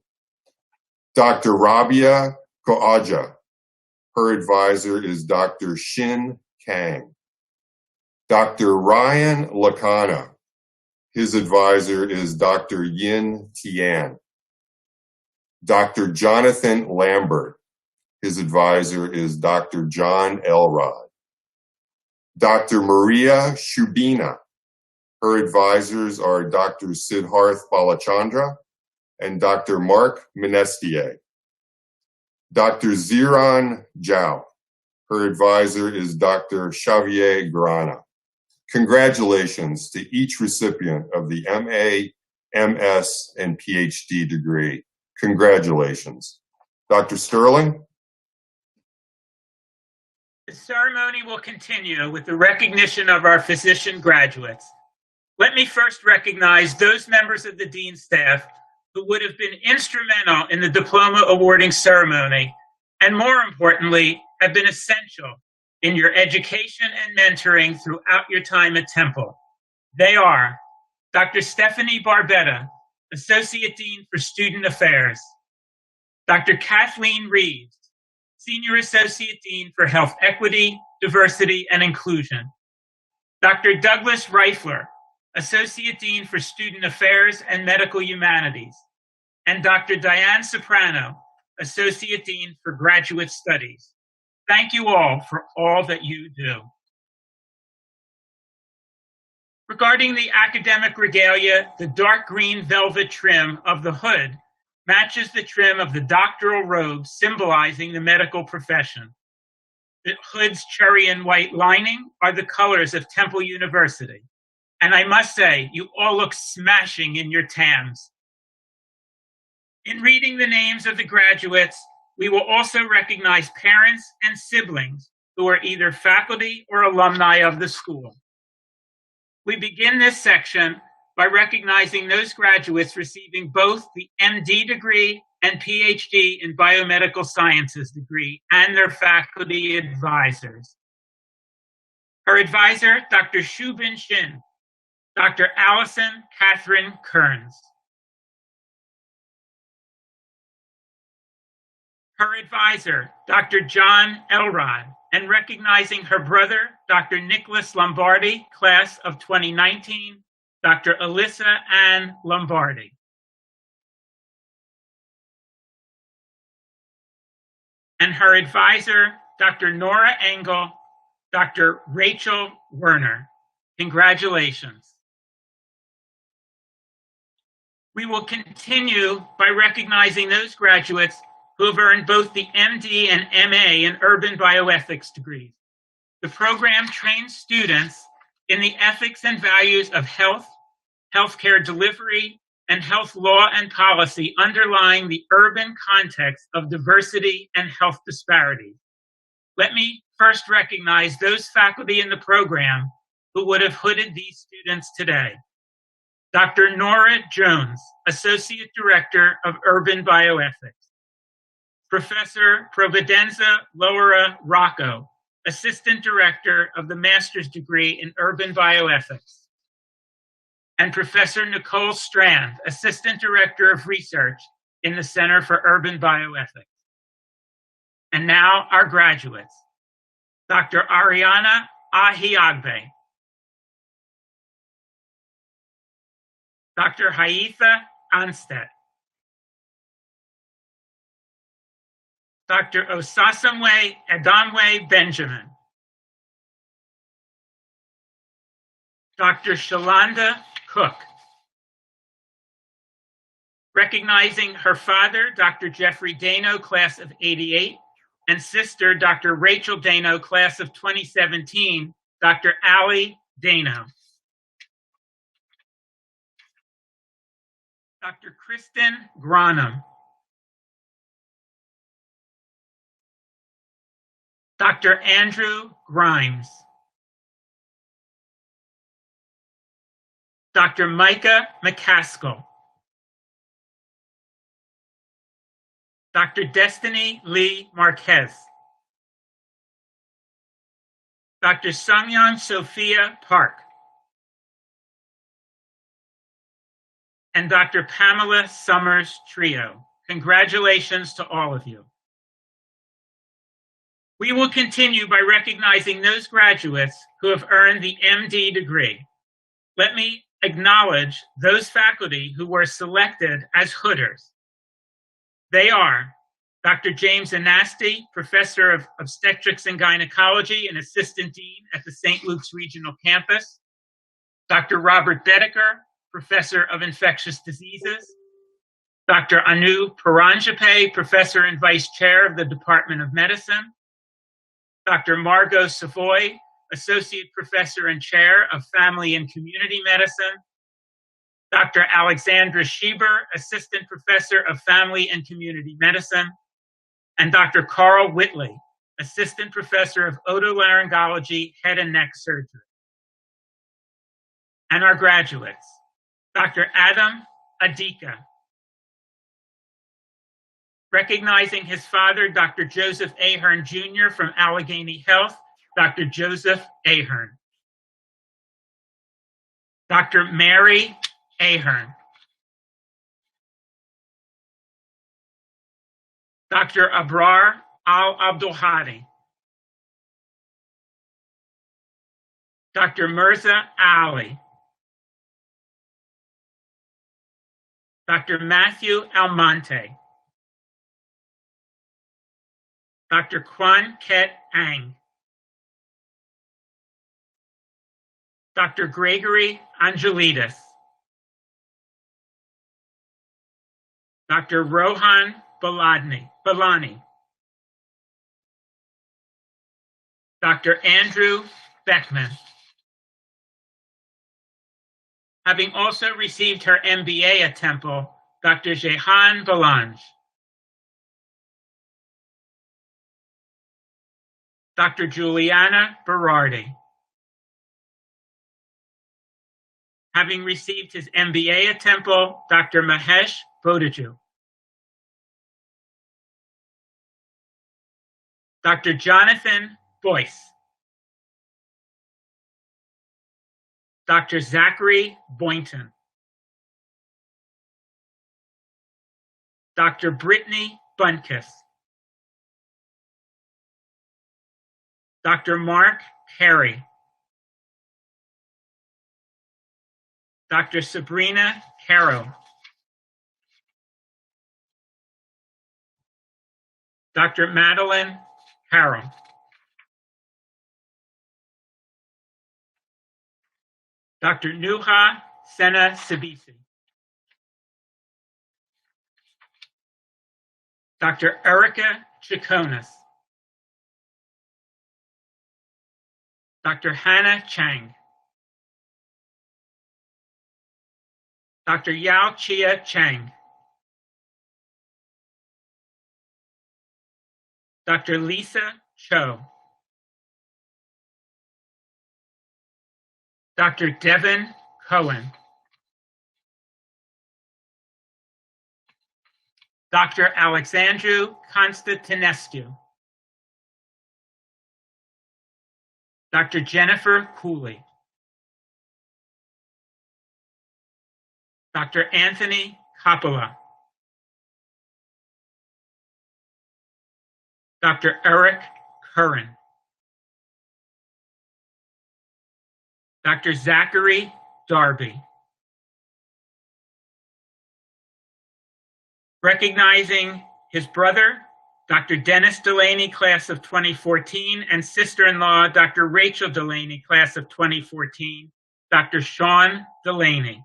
I: Dr. Rabia Koaja. Her advisor is Dr. Shin Kang. Dr. Ryan Lakana. His advisor is Dr. Yin Tian. Dr. Jonathan Lambert. His advisor is Dr. John Elrod. Dr. Maria Shubina. Her advisors are Dr. Siddharth Balachandra and Dr. Mark Menestier. Dr. Ziran Zhao. Her advisor is Dr. Xavier Grana. Congratulations to each recipient of the MA, MS, and PhD degree. Congratulations. Dr. Sterling?
A: The ceremony will continue with the recognition of our physician graduates. Let me first recognize those members of the Dean's staff who would have been instrumental in the diploma awarding ceremony, and more importantly, have been essential in your education and mentoring throughout your time at Temple. They are Dr. Stephanie Barbetta, Associate Dean for Student Affairs, Dr. Kathleen Reeves, Senior Associate Dean for Health Equity, Diversity, and Inclusion, Dr. Douglas Reifler, Associate Dean for Student Affairs and Medical Humanities, and Dr. Diane Soprano, Associate Dean for Graduate Studies. Thank you all for all that you do. Regarding the academic regalia, the dark green velvet trim of the hood matches the trim of the doctoral robe symbolizing the medical profession. The hood's cherry and white lining are the colors of Temple University. And I must say, you all look smashing in your tams. In reading the names of the graduates, we will also recognize parents and siblings who are either faculty or alumni of the school. We begin this section by recognizing those graduates receiving both the MD degree and PhD in biomedical sciences degree and their faculty advisors. Her advisor, Dr. Shubin Shin, Dr. Allison Catherine Kearns. Her advisor, Dr. John Elrod, and recognizing her brother, Dr. Nicholas Lombardi, class of 2019, Dr. Alyssa Ann Lombardi. And her advisor, Dr. Nora Engel, Dr. Rachel Werner. Congratulations. We will continue by recognizing those graduates who have earned both the MD and MA in urban bioethics degrees. The program trains students in the ethics and values of health, healthcare delivery, and health law and policy underlying the urban context of diversity and health disparities. Let me first recognize those faculty in the program who would have hooded these students today. Dr. Nora Jones, Associate Director of Urban Bioethics. Professor Providenza Laura Rocco, Assistant Director of the Master's Degree in Urban Bioethics, and Professor Nicole Strand, Assistant Director of Research in the Center for Urban Bioethics. And now our graduates, Dr. Ariana Ahiagbe, Dr. Haitha Anstedt, Dr. Osasamwe Adamwe Benjamin, Dr. Shalonda Cook. Recognizing her father, Dr. Jeffrey Dano, class of '88, and sister, Dr. Rachel Dano, class of 2017, Dr. Allie Dano. Dr. Kristen Granum. Dr. Andrew Grimes. Dr. Micah McCaskill. Dr. Destiny Lee Marquez. Dr. Sungyeon Sophia Park. And Dr. Pamela Summers Trio. Congratulations to all of you. We will continue by recognizing those graduates who have earned the MD degree. Let me acknowledge those faculty who were selected as Hooders. They are Dr. James Anasti, Professor of Obstetrics and Gynecology and Assistant Dean at the St. Luke's Regional Campus, Dr. Robert Bedecker, Professor of Infectious Diseases, Dr. Anu Paranjape, Professor and Vice Chair of the Department of Medicine, Dr. Margot Savoy, Associate Professor and Chair of Family and Community Medicine, Dr. Alexandra Schieber, Assistant Professor of Family and Community Medicine, and Dr. Carl Whitley, Assistant Professor of Otolaryngology, Head and Neck Surgery. And our graduates, Dr. Adam Adika. Recognizing his father, Dr. Joseph Ahern Jr. from Allegheny Health, Dr. Joseph Ahern. Dr. Mary Ahern. Dr. Abrar Al-Abdulhadi. Dr. Mirza Ali. Dr. Matthew Almonte. Dr. Kwan Ket Ang. Dr. Gregory Angelidis. Dr. Rohan Balani. Dr. Andrew Beckman. Having also received her MBA at Temple, Dr. Jehan Balange. Dr. Juliana Berardi. Having received his MBA at Temple, Dr. Mahesh Bodaju. Dr. Jonathan Boyce. Dr. Zachary Boynton. Dr. Brittany Bunkus. Dr. Mark Perry. Dr. Sabrina Harrow. Dr. Madeline Harrell. Dr. Nuha Sena Sibisi. Dr. Erica Chaconas. Dr. Hannah Chang. Dr. Yao Chia Chang. Dr. Lisa Cho. Dr. Devin Cohen. Dr. Alexandru Constantinescu. Dr. Jennifer Cooley, Dr. Anthony Coppola, Dr. Eric Curran, Dr. Zachary Darby. Recognizing his brother, Dr. Dennis Delaney, class of 2014, and sister-in-law, Dr. Rachel Delaney, class of 2014, Dr. Sean Delaney.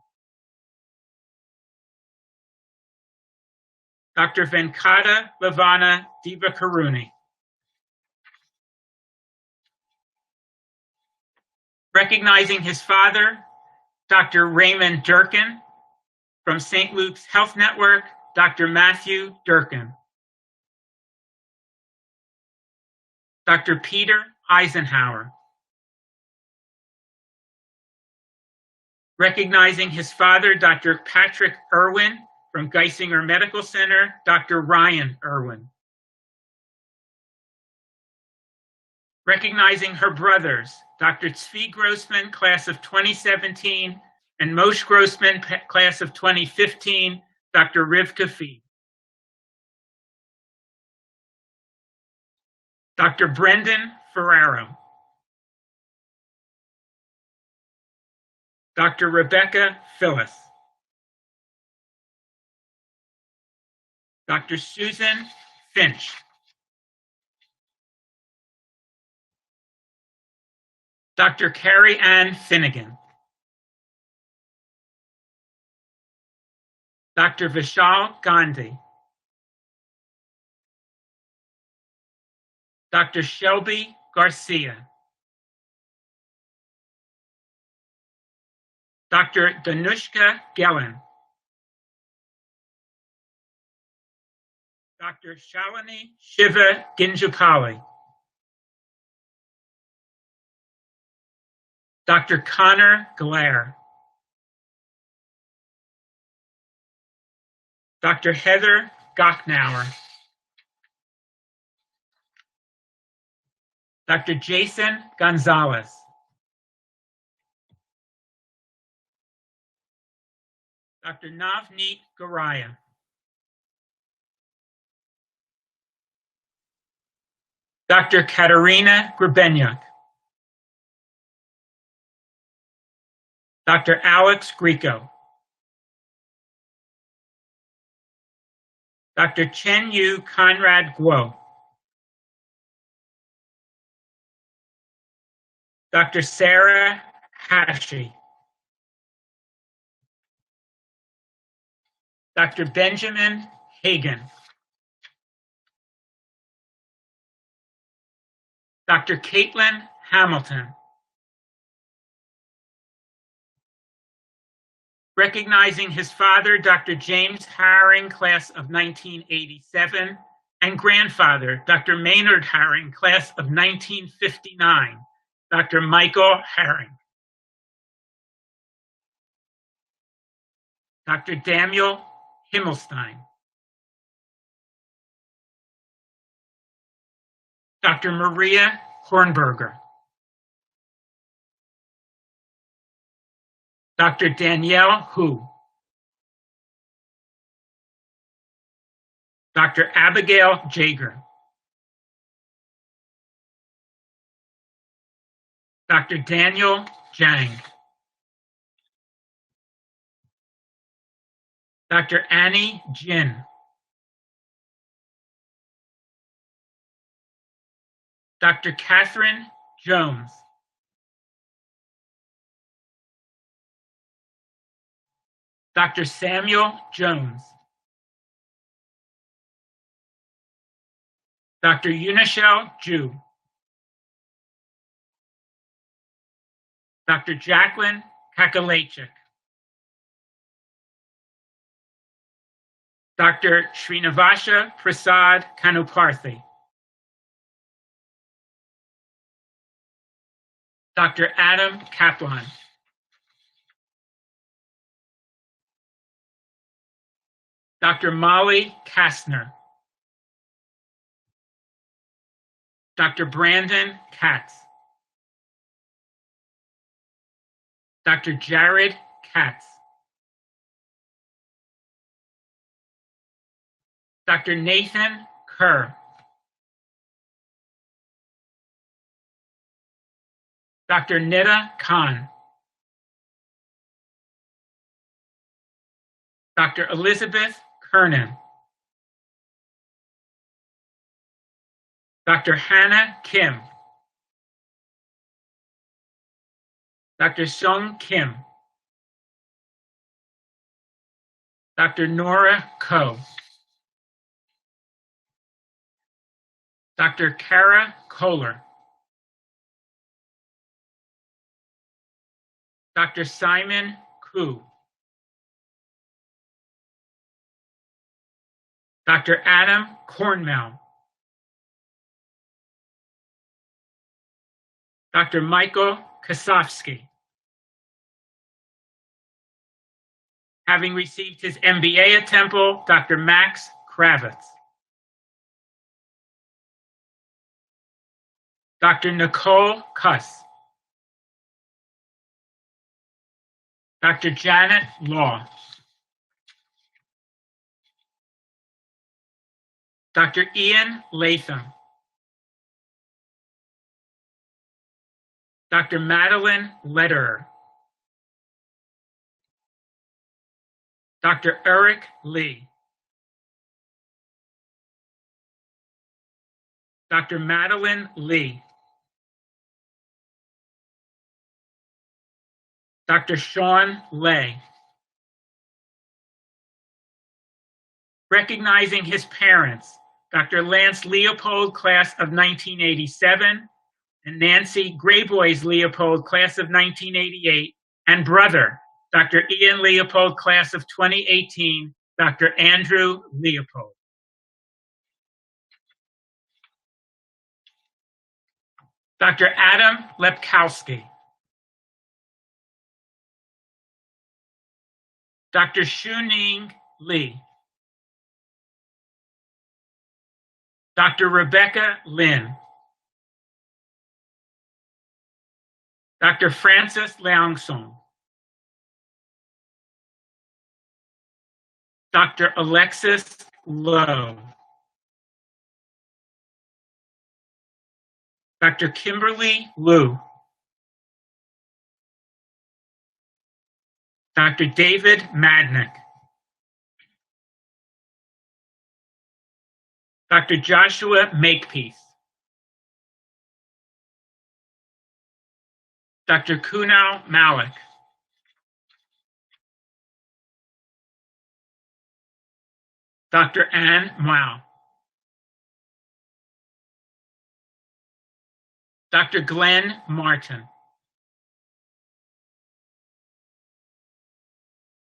A: Dr. Venkata Lavana Divakaruni. Recognizing his father, Dr. Raymond Durkin, from St. Luke's Health Network, Dr. Matthew Durkin. Dr. Peter Eisenhower. Recognizing his father, Dr. Patrick Irwin, from Geisinger Medical Center, Dr. Ryan Irwin. Recognizing her brothers, Dr. Tzvi Grossman, class of 2017, and Moshe Grossman, class of 2015, Dr. Rivka Fee. Dr. Brendan Ferraro. Dr. Rebecca Phyllis. Dr. Susan Finch. Dr. Carrie Ann Finnegan. Dr. Vishal Gandhi. Dr. Shelby Garcia. Dr. Danushka Gellin. Dr. Shalini Shiva Ginjapali. Dr. Connor Glare. Dr. Heather Gocknauer. Dr. Jason Gonzalez. Dr. Navneet Garaya. Dr. Katerina Grebenyuk. Dr. Alex Grieco. Dr. Chen Yu Conrad Guo. Dr. Sarah Hashi. Dr. Benjamin Hagan. Dr. Caitlin Hamilton. Recognizing his father, Dr. James Haring, class of 1987, and grandfather, Dr. Maynard Haring, class of 1959, Dr. Michael Haring. Dr. Daniel Himmelstein. Dr. Maria Hornberger. Dr. Danielle Hu. Dr. Abigail Jager. Dr. Daniel Jang. Dr. Annie Jin. Dr. Catherine Jones. Dr. Samuel Jones. Dr. Unishel Ju. Dr. Jacqueline Kakalachik. Dr. Srinivasa Prasad Kanuparthi. Dr. Adam Kaplan. Dr. Molly Kastner. Dr. Brandon Katz. Dr. Jared Katz. Dr. Nathan Kerr. Dr. Nida Khan. Dr. Elizabeth Kernan. Dr. Hannah Kim. Dr. Sung Kim. Dr. Nora Ko. Dr. Kara Kohler. Dr. Simon Koo. Dr. Adam Cornmell. Dr. Michael Kosofsky. Having received his MBA at Temple, Dr. Max Kravitz. Dr. Nicole Kuss. Dr. Janet Law. Dr. Ian Latham. Dr. Madeline Lederer. Dr. Eric Lee. Dr. Madeline Lee. Dr. Sean Lay. Recognizing his parents, Dr. Lance Leopold, class of 1987, and Nancy Grayboys Leopold, class of 1988, and brother, Dr. Ian Leopold, class of 2018, Dr. Andrew Leopold. Dr. Adam Lepkowski. Dr. Shuning Lee. Dr. Rebecca Lin. Dr. Francis Leongsong. Dr. Alexis Lowe. Dr. Kimberly Liu. Dr. David Madnick. Dr. Joshua Makepeace. Dr. Kunal Malik. Dr. Ann Mao. Dr. Glenn Martin.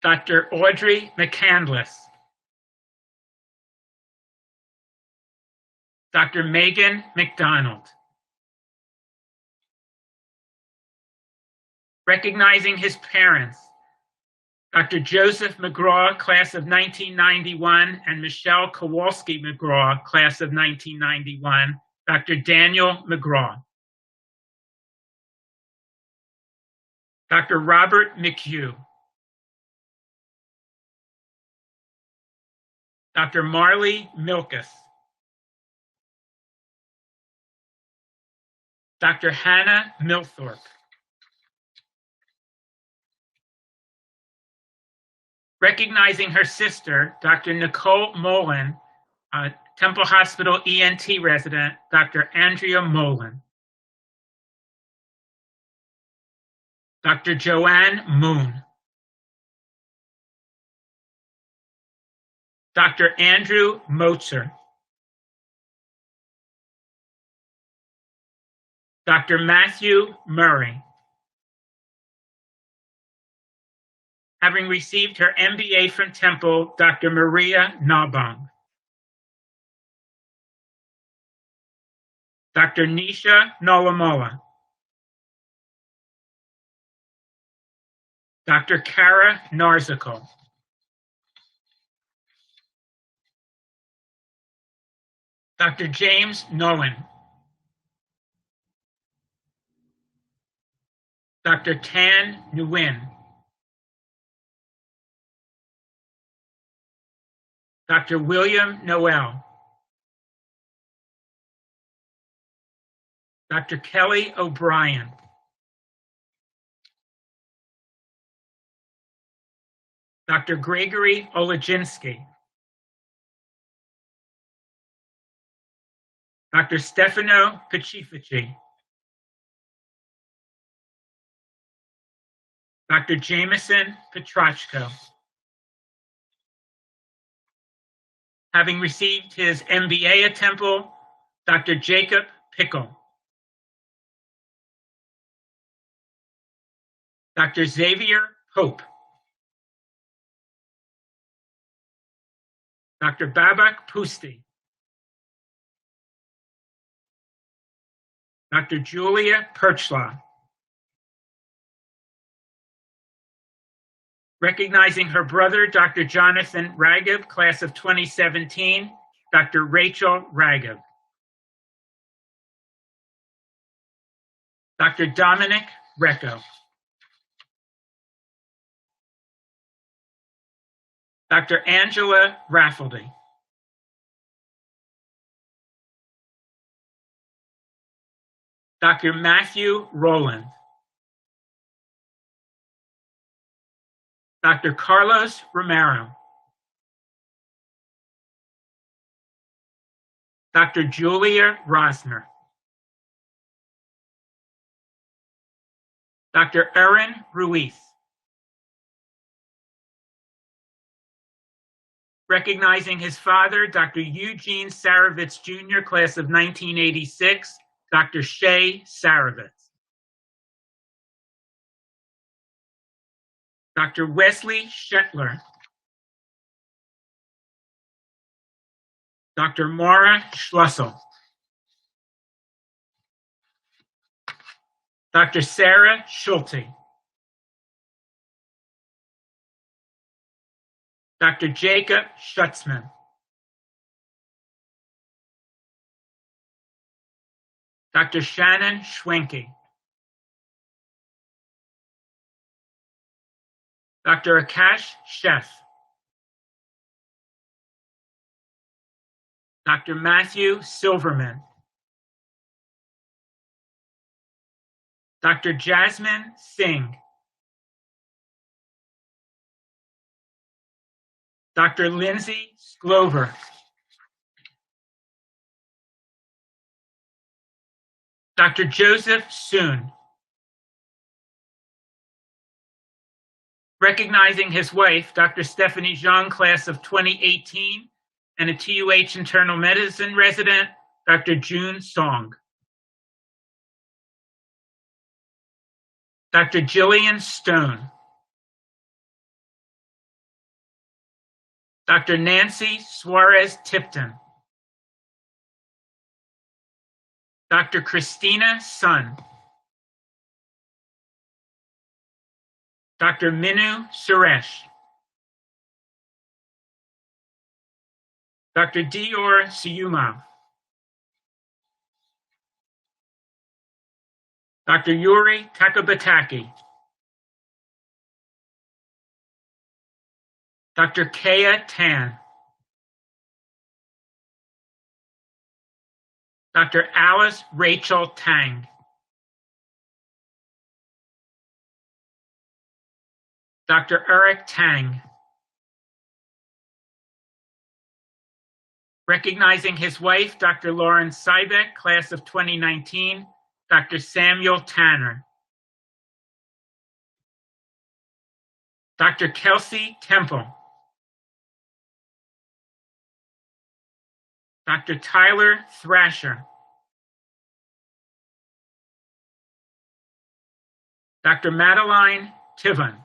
A: Dr. Audrey McCandless. Dr. Megan McDonald. Recognizing his parents, Dr. Joseph McGraw, class of 1991, and Michelle Kowalski McGraw, class of 1991, Dr. Daniel McGraw. Dr. Robert McHugh. Dr. Marley Milkus. Dr. Hannah Milthorpe. Recognizing her sister, Dr. Nicole Mullen, Temple Hospital ENT resident, Dr. Andrea Mullen. Dr. Joanne Moon. Dr. Andrew Motzer. Dr. Matthew Murray. Having received her MBA from Temple, Dr. Maria Nabong. Dr. Nisha Nolamola. Dr. Kara Narzical. Dr. James Nolan. Dr. Tan Nguyen, Dr. William Noel, Dr. Kelly O'Brien, Dr. Gregory Olajinsky, Dr. Stefano Pacifici, Dr. Jameson Petrachko. Having received his MBA at Temple, Dr. Jacob Pickle, Dr. Xavier Pope, Dr. Babak Pusti, Dr. Julia Perchla. Recognizing her brother, Dr. Jonathan Ragib, class of 2017, Dr. Rachel Ragib. Dr. Dominic Recco. Dr. Angela Rafferty. Dr. Matthew Rowland. Dr. Carlos Romero. Dr. Julia Rosner. Dr. Erin Ruiz. Recognizing his father, Dr. Eugene Saravitz Jr., class of 1986, Dr. Shay Saravitz. Dr. Wesley Shetler. Dr. Maura Schlussel. Dr. Sarah Schulte. Dr. Jacob Schutzman. Dr. Shannon Schwenke. Dr. Akash Sheff. Dr. Matthew Silverman. Dr. Jasmine Singh. Dr. Lindsay Sklover. Dr. Joseph Soon. Recognizing his wife, Dr. Stephanie Zhang, class of 2018, and a TUH internal medicine resident, Dr. June Song. Dr. Jillian Stone. Dr. Nancy Suarez Tipton. Dr. Christina Sun. Dr. Minu Suresh. Dr. Dior Siyuma. Dr. Yuri Takabataki. Dr. Kea Tan. Dr. Alice Rachel Tang. Dr. Eric Tang. Recognizing his wife, Dr. Lauren Sybeck, class of 2019, Dr. Samuel Tanner. Dr. Kelsey Temple. Dr. Tyler Thrasher. Dr. Madeline Tivan.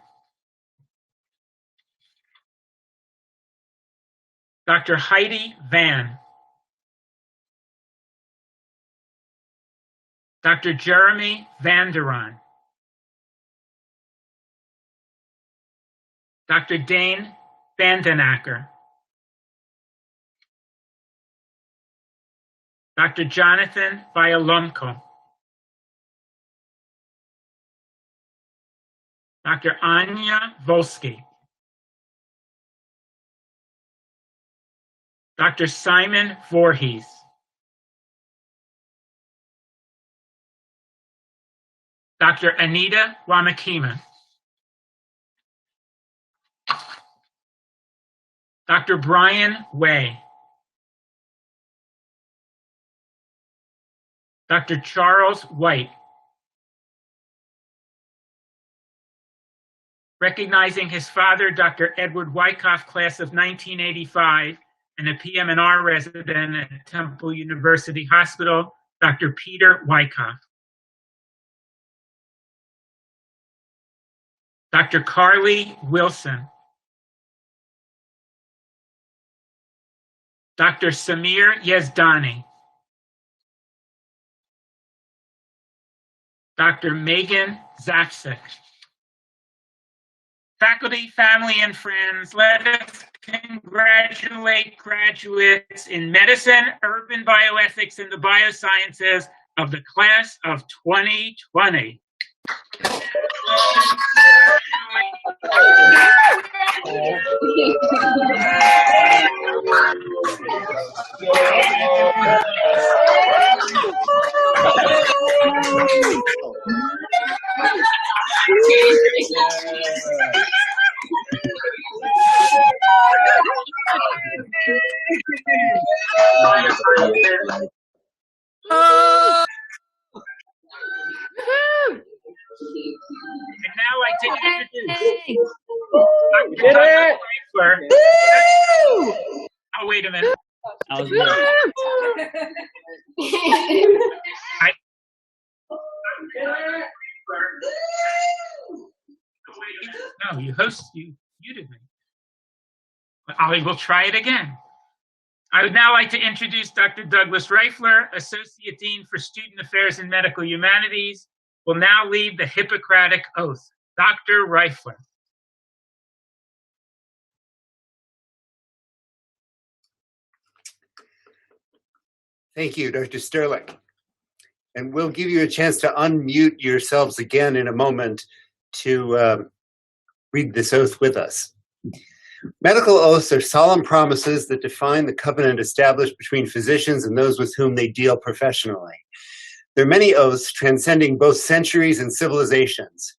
A: Dr. Heidi Van. Dr. Jeremy Vanderon. Dr. Dane Vandenacker. Dr. Jonathan Violomko. Dr. Anya Volsky. Dr. Simon Voorhees. Dr. Anita Wamakima. Dr. Brian Way. Dr. Charles White. Recognizing his father, Dr. Edward Wyckoff, class of 1985, and a PM&R resident at Temple University Hospital, Dr. Peter Wyckoff. Dr. Carly Wilson. Dr. Samir Yezdani. Dr. Megan Zapsik. Faculty, family, and friends, let us congratulate graduates in medicine, urban bioethics, and the biosciences of the class of 2020. And now I take introduce Dr. Douglas Reifler. Oh, wait a minute. No, you muted me. I will try it again. I would now like to introduce Dr. Douglas Reifler, Associate Dean for Student Affairs and Medical Humanities, will now lead the Hippocratic Oath. Dr. Reifler.
J: Thank you, Dr. Sterling. And we'll give you a chance to unmute yourselves again in a moment to read this oath with us. Medical oaths are solemn promises that define the covenant established between physicians and those with whom they deal professionally. There are many oaths transcending both centuries and civilizations.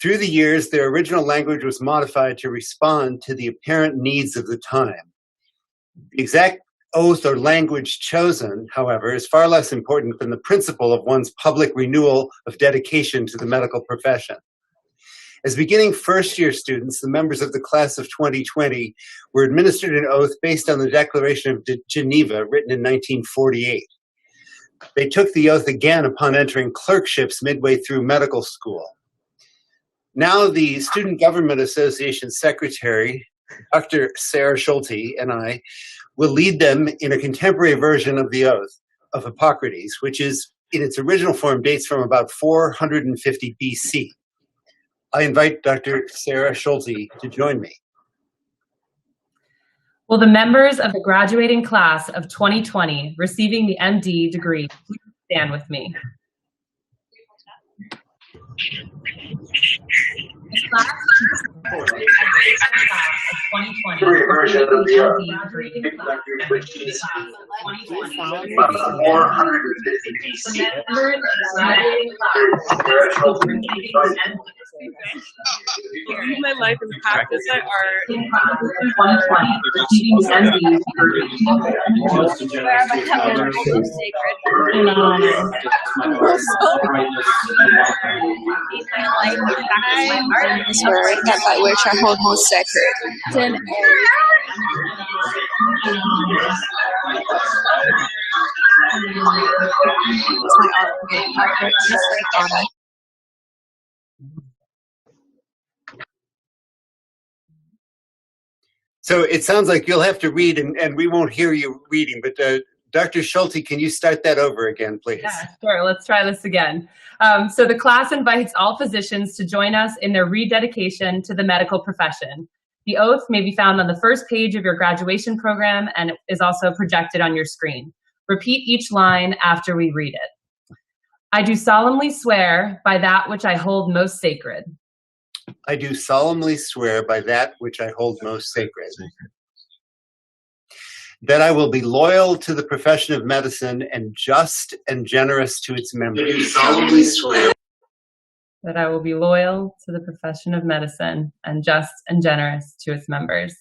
J: Through the years, their original language was modified to respond to the apparent needs of the time. The exact oath or language chosen, however, is far less important than the principle of one's public renewal of dedication to the medical profession. As beginning first-year students, the members of the class of 2020 were administered an oath based on the Declaration of Geneva, written in 1948. They took the oath again upon entering clerkships midway through medical school. Now the Student Government Association Secretary, Dr. Sarah Schulte, and I will lead them in a contemporary version of the oath of Hippocrates, which is, in its original form, dates from about 450 BC. I invite Dr. Sarah Schulte to join me.
K: Will the members of the graduating class of 2020 receiving the MD degree please stand with me? The class of 2020
H: version of the which is about 450 BC.
L: My life in practice, I art.
M: This word that by which I hold most sacred.
J: So it sounds like you'll have to read, and we won't hear you reading, but Dr. Schulte, can you start that over again, please?
K: Yeah, sure. Let's try this again. So the class invites all physicians to join us in their rededication to the medical profession. The oath may be found on the first page of your graduation program and is also projected on your screen. Repeat each line after we read it. I do solemnly swear by that which I hold most sacred.
J: I do solemnly swear by that which I hold most sacred, that I will be loyal to the profession of medicine and just and generous to its members.
H: I do solemnly swear
K: that I will be loyal to the profession of medicine and just and generous to its members,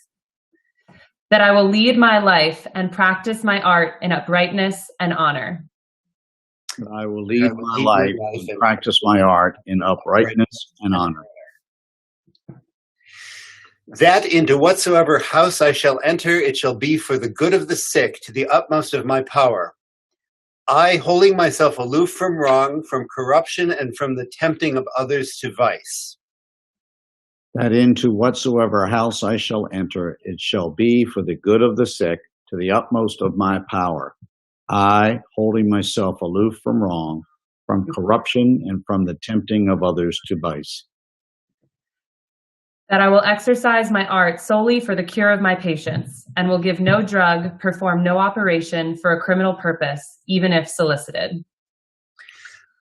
K: that I will lead my life and practice my art in uprightness and honor,
B: that I will lead my life and practice my art in uprightness and honor,
J: that into whatsoever house I shall enter, it shall be for the good of the sick to the utmost of my power. I, holding myself aloof from wrong, from corruption, and from the tempting of others to vice.
B: that into whatsoever house I shall enter, it shall be for the good of the sick to the utmost of my power. I, holding myself aloof from wrong, from corruption, and from the tempting of others to vice.
K: that I will exercise my art solely for the cure of my patients and will give no drug, perform no operation for a criminal purpose, even if solicited.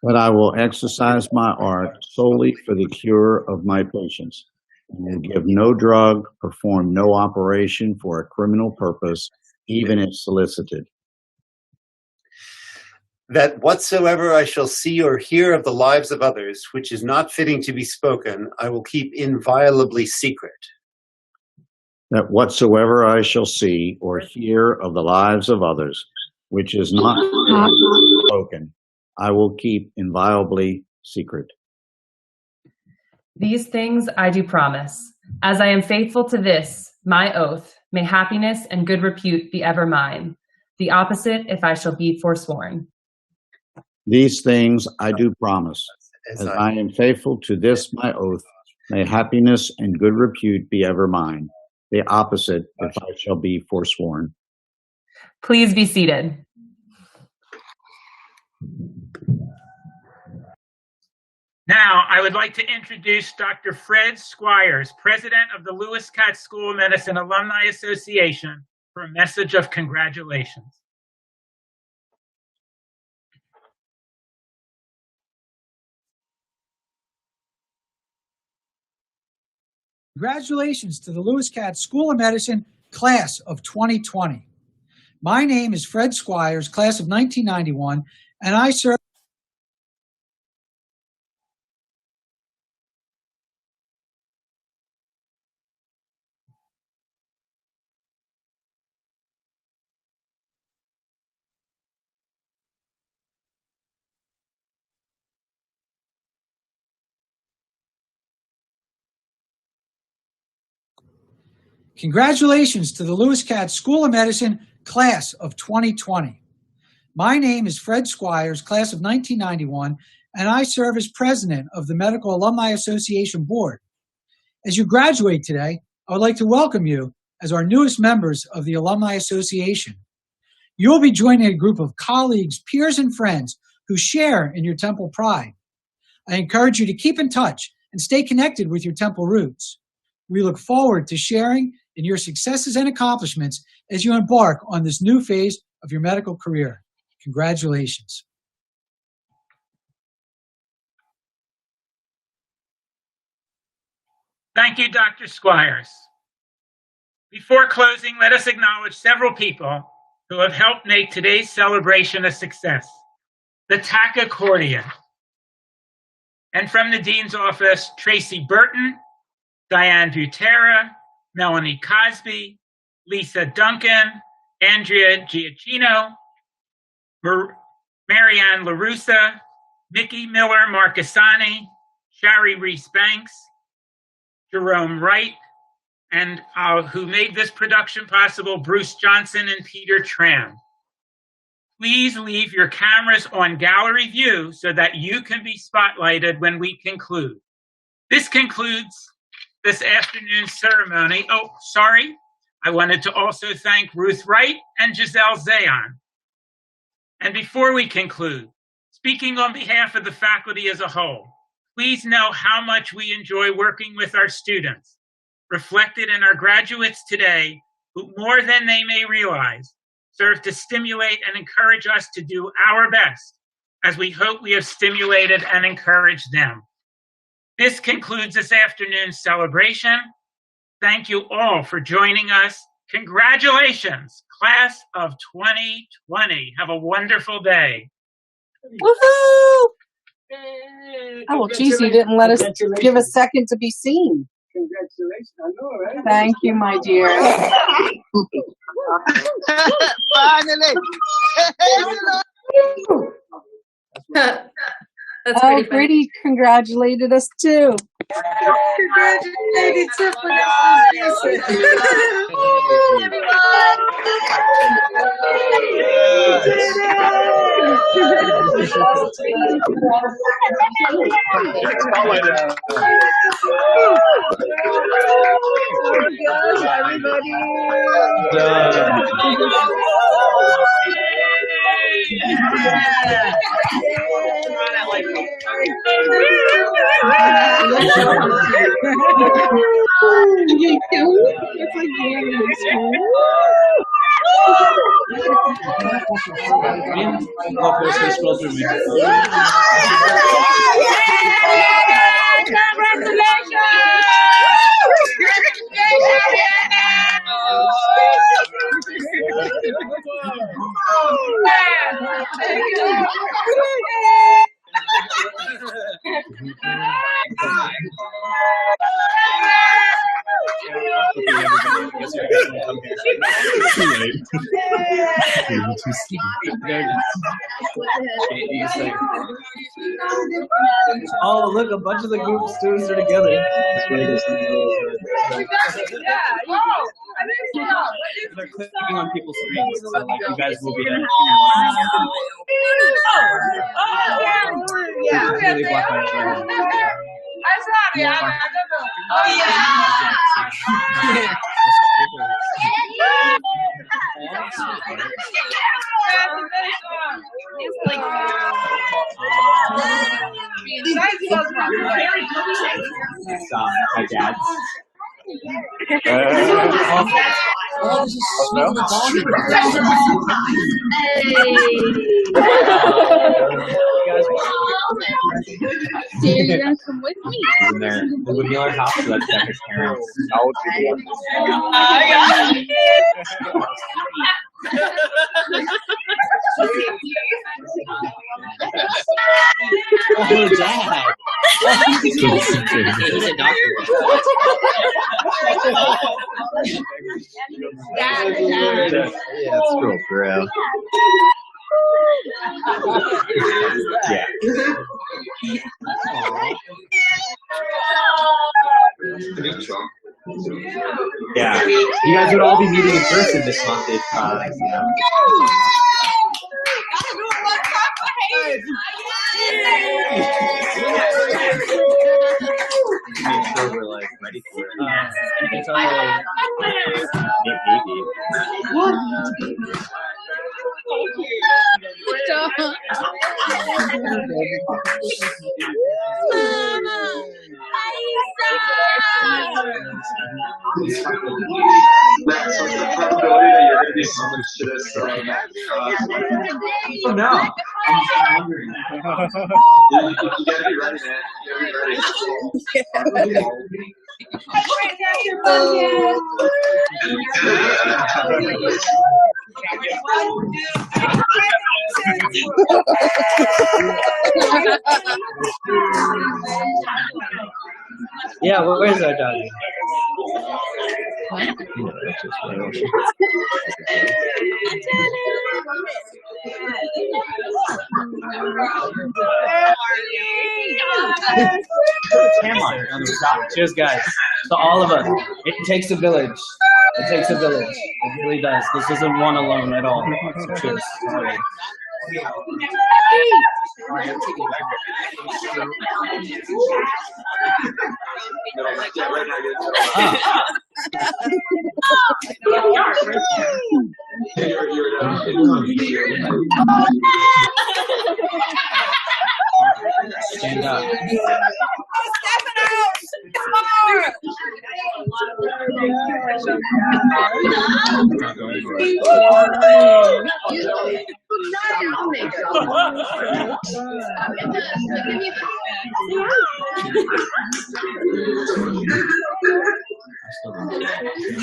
B: That I will exercise my art solely for the cure of my patients and will give no drug, perform no operation for a criminal purpose, even if solicited.
J: That whatsoever I shall see or hear of the lives of others, which is not fitting to be spoken, I will keep inviolably secret.
B: That whatsoever I shall see or hear of the lives of others, which is not spoken, I will keep inviolably secret.
K: These things I do promise. As I am faithful to this, my oath, may happiness and good repute be ever mine. The opposite if I shall be forsworn.
B: These things I do promise. As I am faithful to this my oath, may happiness and good repute be ever mine. The opposite if I shall be forsworn.
K: Please be seated.
A: Now, I would like to introduce Dr. Fred Squires, President of the Lewis Katz School of Medicine Alumni Association, for a message of congratulations.
N: Congratulations to the Lewis Katz School of Medicine class of 2020. My name is Fred Squires, class of 1991, and I serve Congratulations to the Lewis Katz School of Medicine class of 2020. My name is Fred Squires, class of 1991, and I serve as president of the Medical Alumni Association Board. As you graduate today, I would like to welcome you as our newest members of the Alumni Association. You will be joining a group of colleagues, peers, and friends who share in your Temple pride. I encourage you to keep in touch and stay connected with your Temple roots. We look forward to sharing in your successes and accomplishments as you embark on this new phase of your medical career. Congratulations.
A: Thank you, Dr. Squires. Before closing, let us acknowledge several people who have helped make today's celebration a success. The TAC accordion. And from the Dean's Office, Tracy Burton, Diane Butera, Melanie Cosby, Lisa Duncan, Andrea Giacchino, Marianne LaRussa, Mickey Miller Marcassani, Shari Reese Banks, Jerome Wright, and who made this production possible, Bruce Johnson and Peter Tram. Please leave your cameras on gallery view so that you can be spotlighted when we conclude. This concludes this afternoon's ceremony. Oh, sorry. I wanted to also thank Ruth Wright and Giselle Zayon. And before we conclude, speaking on behalf of the faculty as a whole, please know how much we enjoy working with our students, reflected in our graduates today, who more than they may realize, serve to stimulate and encourage us to do our best, as we hope we have stimulated and encouraged them. This concludes this afternoon's celebration. Thank you all for joining us. Congratulations, class of 2020. Have a wonderful day.
O: Woohoo! Oh, well, geez, you didn't let us give a second to be seen.
P: Congratulations. I know, right?
O: Thank you, my dear.
P: Finally.
O: That's pretty Pretty congratulated us too.
P: Congratulated Tiffany.
Q: Oh, look, a bunch of the group students are together. They're clicking on people's screens, so like you guys will be there. Really block my camera. My dad's. Oh, this is sweet little volume.
P: Hey. You guys come with me.
Q: In there. It would be our house, so that's Becca's parents. Oh, Dad. He's a doctor.
P: Yeah,
Q: scroll through. Yeah. Yeah. You guys would all be meeting in person this month if, Make sure we're like ready for it. You can tell
P: Oh no.
Q: I'm wondering.
P: You gotta be ready, man. You gotta be ready.
Q: Yeah, well, where's our dog? Cheers, guys. To all of us. It takes a village. It takes a village. It really does. This isn't one alone at all. So cheers. Stand up.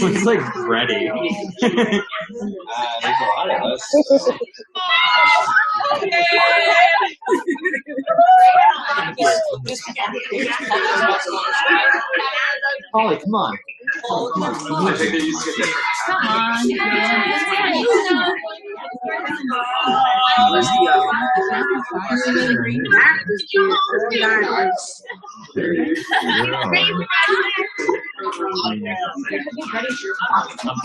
Q: Looks like ready. There's a lot of us. Polly, come on. Come on. That's a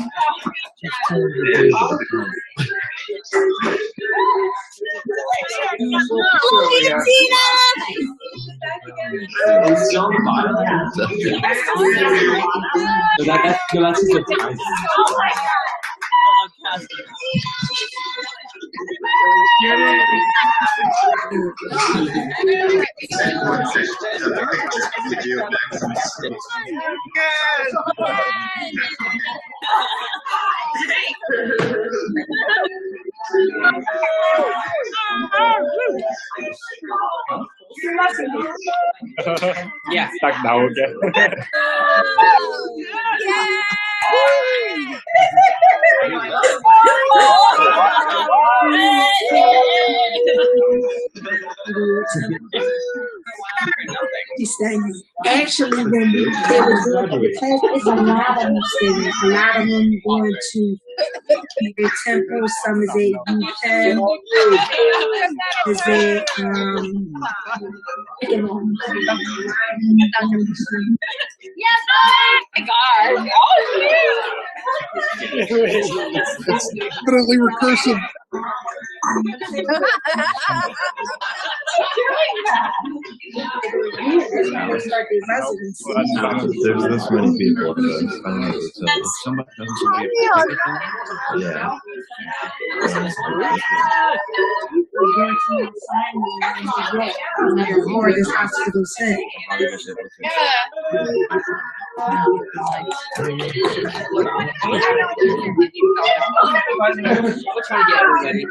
Q: surprise.
R: Yeah. Tak dało się.
S: He's saying, actually, when they were doing the test, it's a lot of them students. A lot of them going to either Temple, some is at UPenn, is at,
O: Yes, oh my God. Oh,
T: It's definitely recursive.
U: There's this many people at the final, so if somebody doesn't yeah.
S: Or this hospital said.
Q: We're trying to get everybody.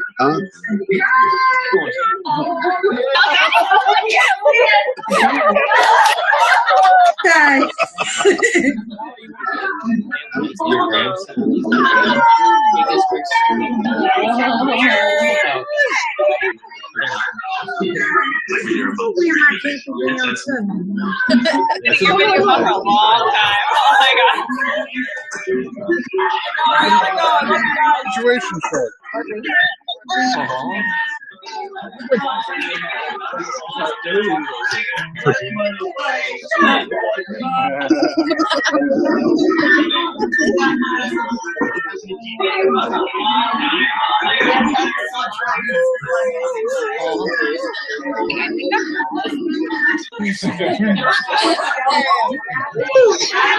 Q: Your grandson.
O: You've been your mom for a long time. Oh my God.
T: Situation chart.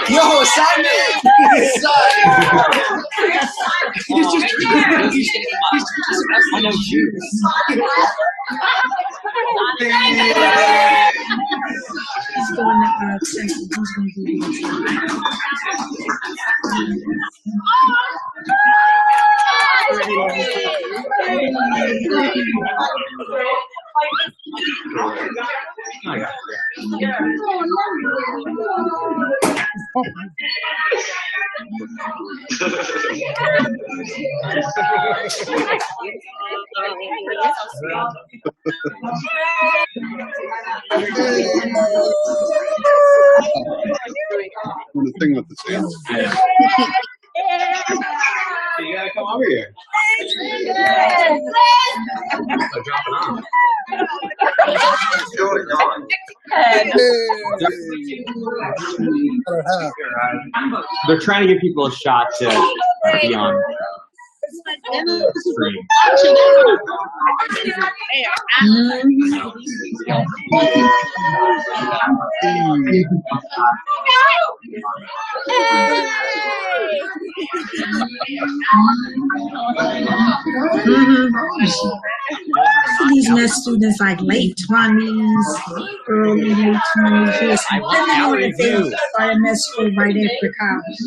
G: Yo, Simon! He's just
Q: I know Jews.
S: He's going to check who's going to do
T: The thing with the sand.
Q: You gotta come over here. They're trying to give people a shot to be on screen.
S: These med students like late 20s, early late 20s, depending on if they start med school right after college.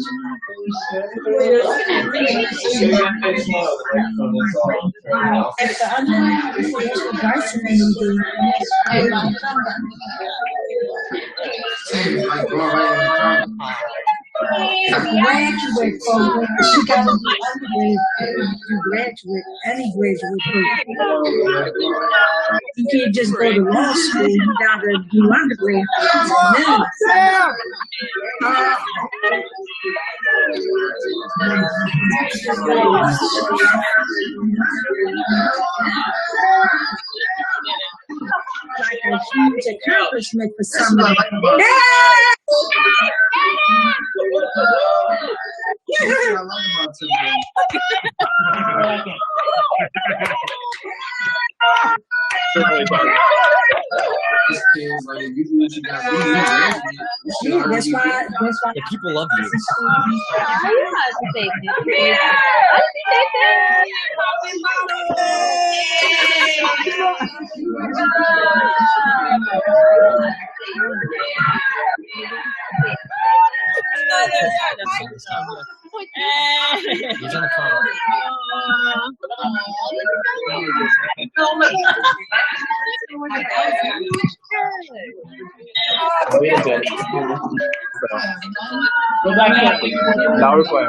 S: Graduate program. She got to do undergrad to graduate, any graduate program. You can't just go to law school. You got to do undergrad. Like a huge accomplishment for somebody. That's why
C: The people love you. He's on the phone.
R: Go back here. Loud fire.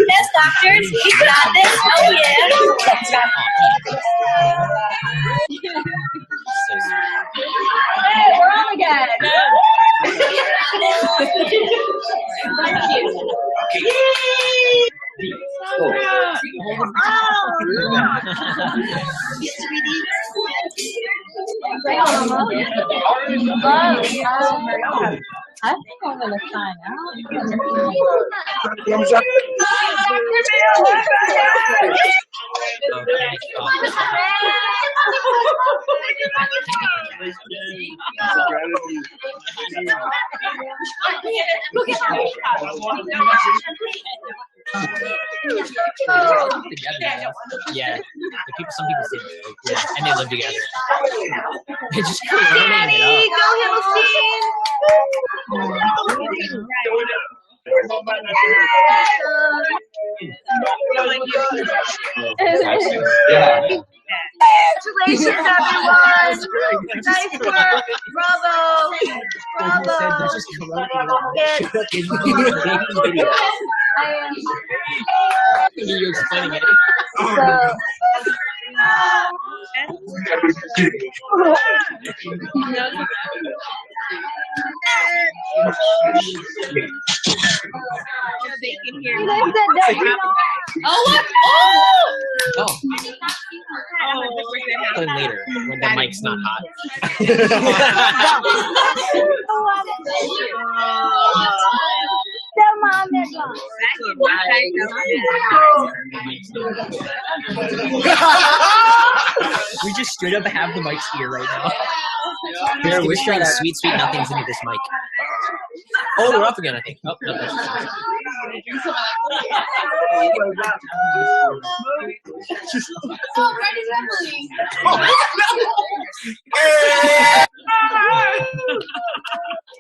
V: Yes, doctors, we got this. Oh yeah. Hey, we're on again. I think I'm gonna sign out.
C: Yeah, some people say yeah, and they live together. They're just corroding it up.
V: Congratulations, everyone! Nice work! Bravo! Bravo! Yes.
C: You're explaining it. Then later, when the mic's not hot. We just straight up have the mics here right now. Here, we're trying sweet nothings into this mic. Oh, they're up again, I think. Oh, no, that's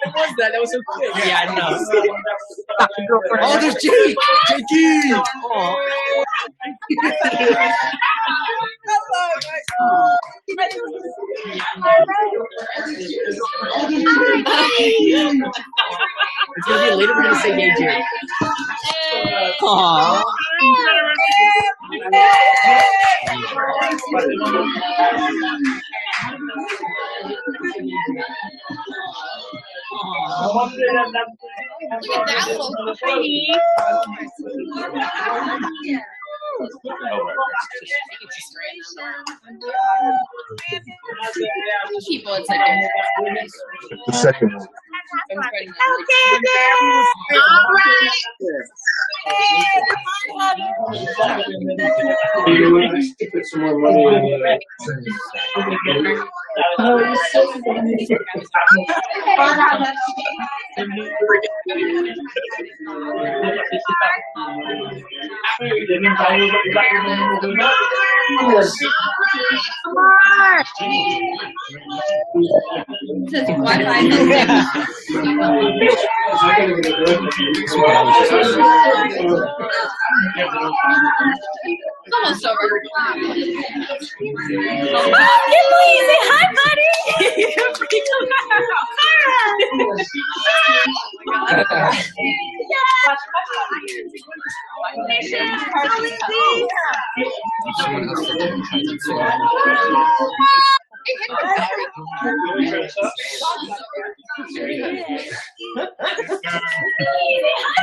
C: What was that? That was so quick. Yeah, I know. Oh, there's Jake! Jakey! It's gonna be later. We're gonna say yay, Jake. Aww.
V: People, it's like
T: The second one.
V: all right.
R: Put some more money in
V: Almost over. Emily, say hi, buddy.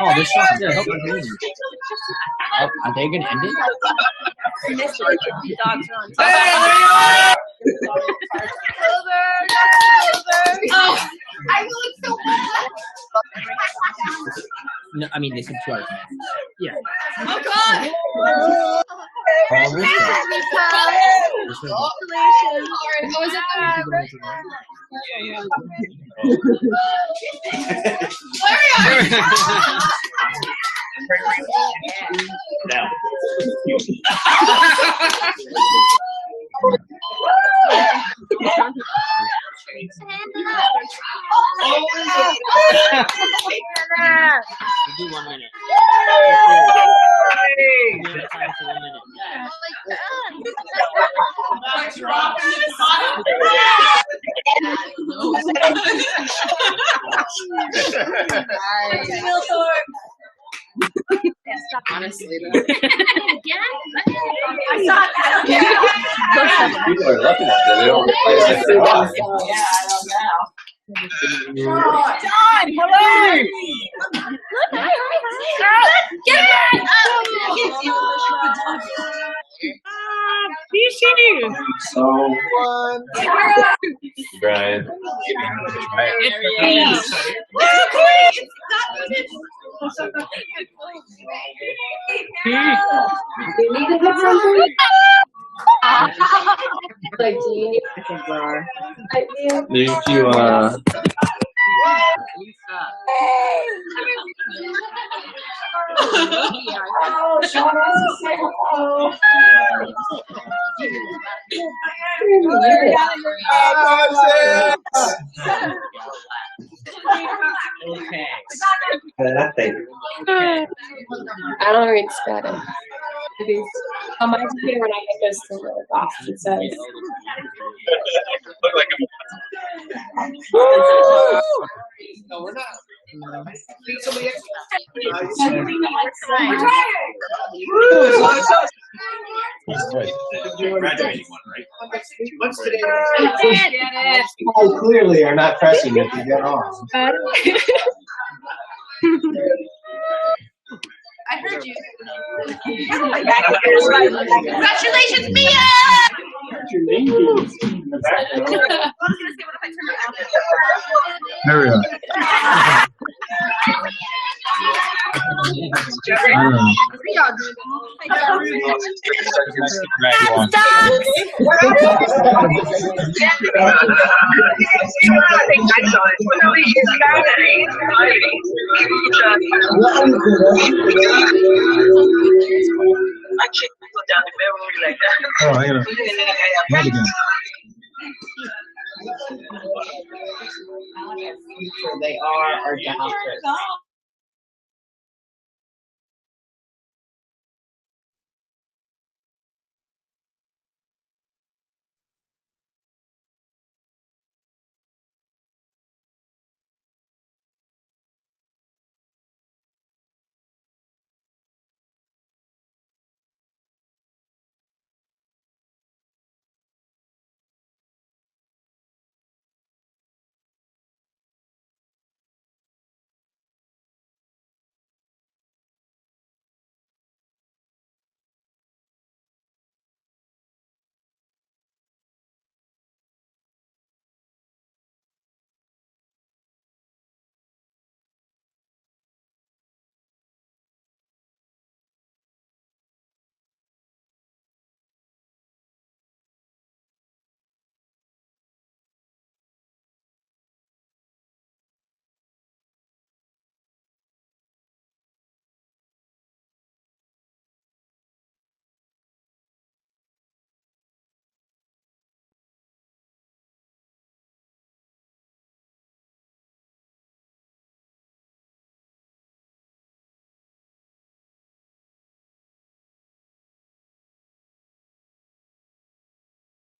C: Oh, this shot there. Help my baby. Oh, are they gonna end it?
V: Dogs are on top. Hey, there you are! Oh, I look so bad.
C: No, I mean they said 2 hours. Yeah.
V: Oh God! Congratulations! What was it?
R: now.
C: We'll do 1 minute. Time for 1 minute.
V: Honestly, though.
R: People are lucky that they don't play it at all.
V: John, hello! Get it!
R: So, Brian.
V: Like, do you need
R: Did you,
V: Oh, Sean wants to say hello.
C: Okay.
V: I don't read Spanish. On my computer, when I get this to the box, it says.
R: No, we're not.
U: Graduating one, right?
R: What's today?
V: Oh,
R: Clearly are not pressing it to get on.
V: I heard you. Congratulations, Mia!
R: Your name is in the background. There we are. I don't know. Oh, I gotta. Not again.
C: They are our doctors.